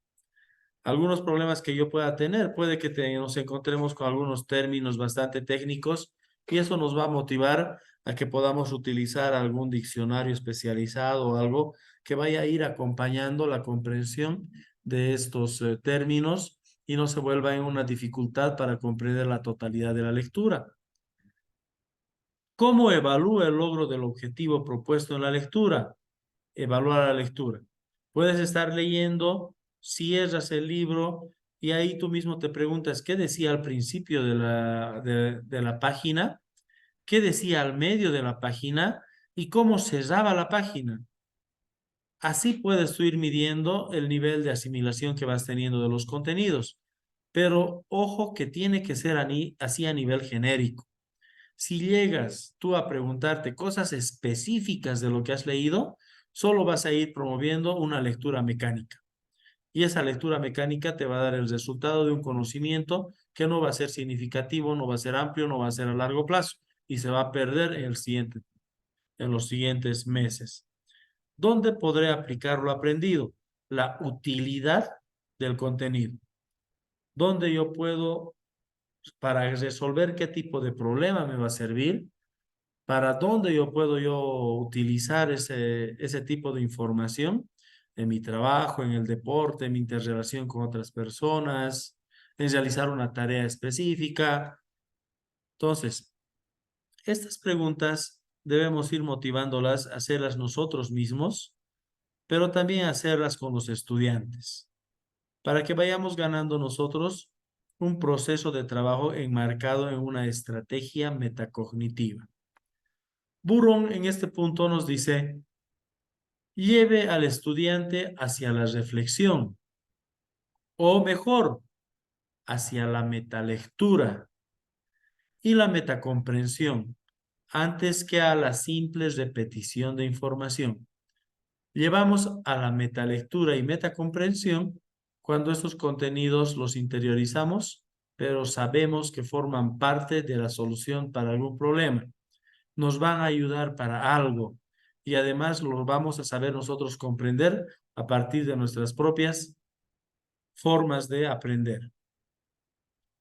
Algunos problemas que yo pueda tener, puede que nos encontremos con algunos términos bastante técnicos y eso nos va a motivar a que podamos utilizar algún diccionario especializado o algo que vaya a ir acompañando la comprensión de estos términos y no se vuelva en una dificultad para comprender la totalidad de la lectura. ¿Cómo evalúa el logro del objetivo propuesto en la lectura? Evaluar la lectura. Puedes estar leyendo, cierras el libro y ahí tú mismo te preguntas qué decía al principio de la página, qué decía al medio de la página y cómo cerraba la página. Así puedes tú ir midiendo el nivel de asimilación que vas teniendo de los contenidos. Pero ojo que tiene que ser así a nivel genérico. Si llegas tú a preguntarte cosas específicas de lo que has leído, solo vas a ir promoviendo una lectura mecánica. Y esa lectura mecánica te va a dar el resultado de un conocimiento que no va a ser significativo, no va a ser amplio, no va a ser a largo plazo y se va a perder en los siguientes meses. ¿Dónde podré aplicar lo aprendido? La utilidad del contenido. ¿Dónde yo puedo, para resolver qué tipo de problema me va a servir? ¿Para dónde yo puedo utilizar ese tipo de información? En mi trabajo, en el deporte, en mi interrelación con otras personas, en realizar una tarea específica. Entonces, estas preguntas debemos ir motivándolas a hacerlas nosotros mismos, pero también a hacerlas con los estudiantes, para que vayamos ganando nosotros un proceso de trabajo enmarcado en una estrategia metacognitiva. Burón en este punto nos dice, lleve al estudiante hacia la reflexión, o mejor, hacia la metalectura y la metacomprensión, antes que a la simple repetición de información. Llevamos a la metalectura y metacomprensión cuando estos contenidos los interiorizamos, pero sabemos que forman parte de la solución para algún problema. Nos van a ayudar para algo y además lo vamos a saber nosotros comprender a partir de nuestras propias formas de aprender.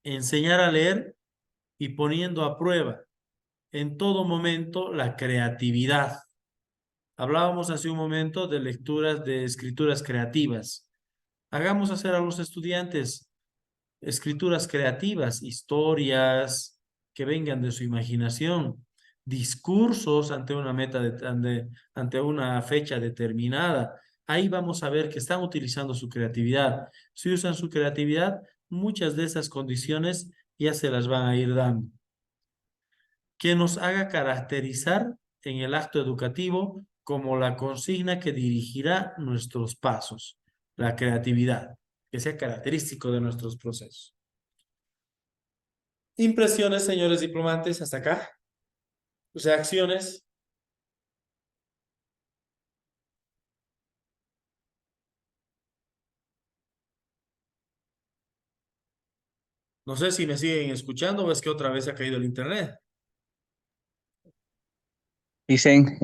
enseñar a leer y poniendo a prueba en todo momento la creatividad. Hablábamos hace un momento de lecturas de escrituras creativas. Hagamos hacer a los estudiantes escrituras creativas, historias que vengan de su imaginación, discursos ante una meta, ante una fecha determinada. Ahí vamos a ver que están utilizando su creatividad. Si usan su creatividad, muchas de esas condiciones ya se las van a ir dando. Que nos haga caracterizar en el acto educativo como la consigna que dirigirá nuestros pasos, la creatividad, que sea característico de nuestros procesos. Impresiones, señores diplomantes, hasta acá. Reacciones. No sé si me siguen escuchando o es que otra vez ha caído el internet.
Dicen,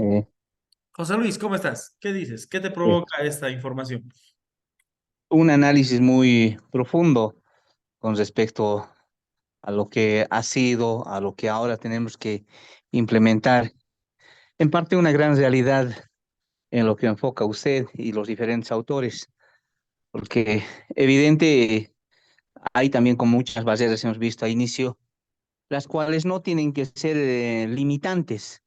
José Luis, ¿cómo estás? ¿Qué dices? ¿Qué te provoca esta información?
un análisis muy profundo con respecto a lo que ha sido, a lo que ahora tenemos que implementar. En parte una gran realidad en lo que enfoca usted y los diferentes autores, porque evidente hay también con muchas barreras, hemos visto a inicio, las cuales no tienen que ser limitantes.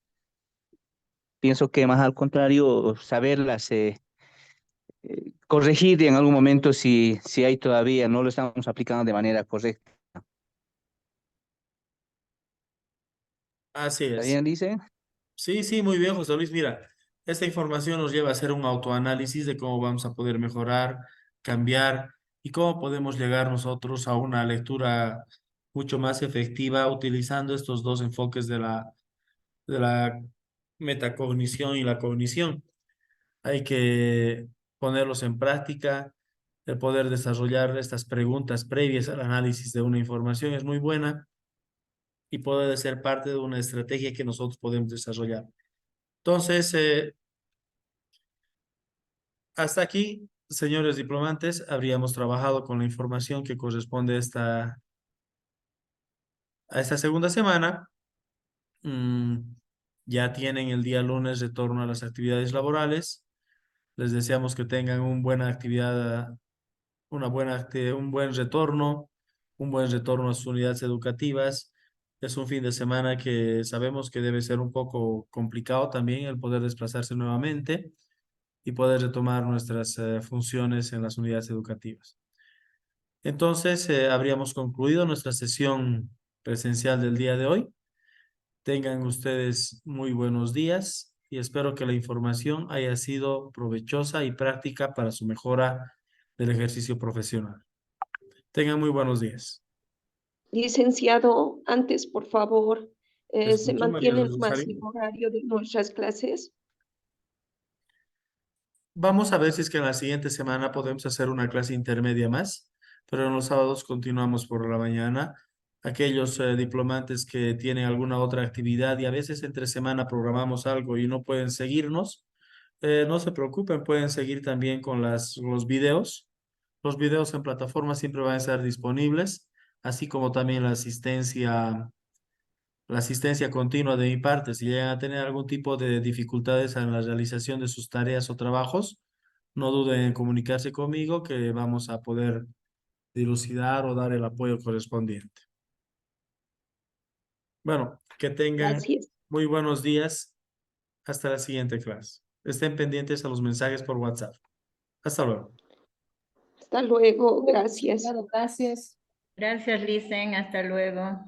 Pienso que más al contrario, saberlas corregir en algún momento si hay todavía, no lo estamos aplicando de manera correcta.
Así
¿Está
es.
bien, dice?
Sí, muy bien, José Luis. Mira, esta información nos lleva a hacer un autoanálisis de cómo vamos a poder mejorar, cambiar y cómo podemos llegar nosotros a una lectura mucho más efectiva utilizando estos dos enfoques de la metacognición y la cognición. Hay que ponerlos en práctica. El poder desarrollar estas preguntas previas al análisis de una información es muy buena y puede ser parte de una estrategia que nosotros podemos desarrollar. Entonces, hasta aquí, señores diplomantes, habríamos trabajado con la información que corresponde a esta segunda semana. Ya tienen el día lunes retorno a las actividades laborales. Les deseamos que tengan una buena actividad, un buen retorno a sus unidades educativas. Es un fin de semana que sabemos que debe ser un poco complicado también el poder desplazarse nuevamente y poder retomar nuestras funciones en las unidades educativas. Entonces, habríamos concluido nuestra sesión presencial del día de hoy. Tengan ustedes muy buenos días y espero que la información haya sido provechosa y práctica para su mejora del ejercicio profesional. Tengan muy buenos días.
Licenciado, antes, por favor, ¿se
Escucho, María
mantiene el
del Rosario.
máximo horario de nuestras clases?
Vamos a ver si es que en la siguiente semana podemos hacer una clase intermedia más, pero en los sábados continuamos por la mañana. Aquellos diplomantes que tienen alguna otra actividad y a veces entre semana programamos algo y no pueden seguirnos, no se preocupen, pueden seguir también con los videos. Los videos en plataforma siempre van a estar disponibles, así como también la asistencia continua de mi parte. Si llegan a tener algún tipo de dificultades en la realización de sus tareas o trabajos, no duden en comunicarse conmigo que vamos a poder dilucidar o dar el apoyo correspondiente. Bueno, que tengan
Gracias.
muy buenos días. Hasta la siguiente clase. Estén pendientes a los mensajes por WhatsApp. Hasta luego.
Hasta luego, gracias.
Gracias, Licen, hasta luego.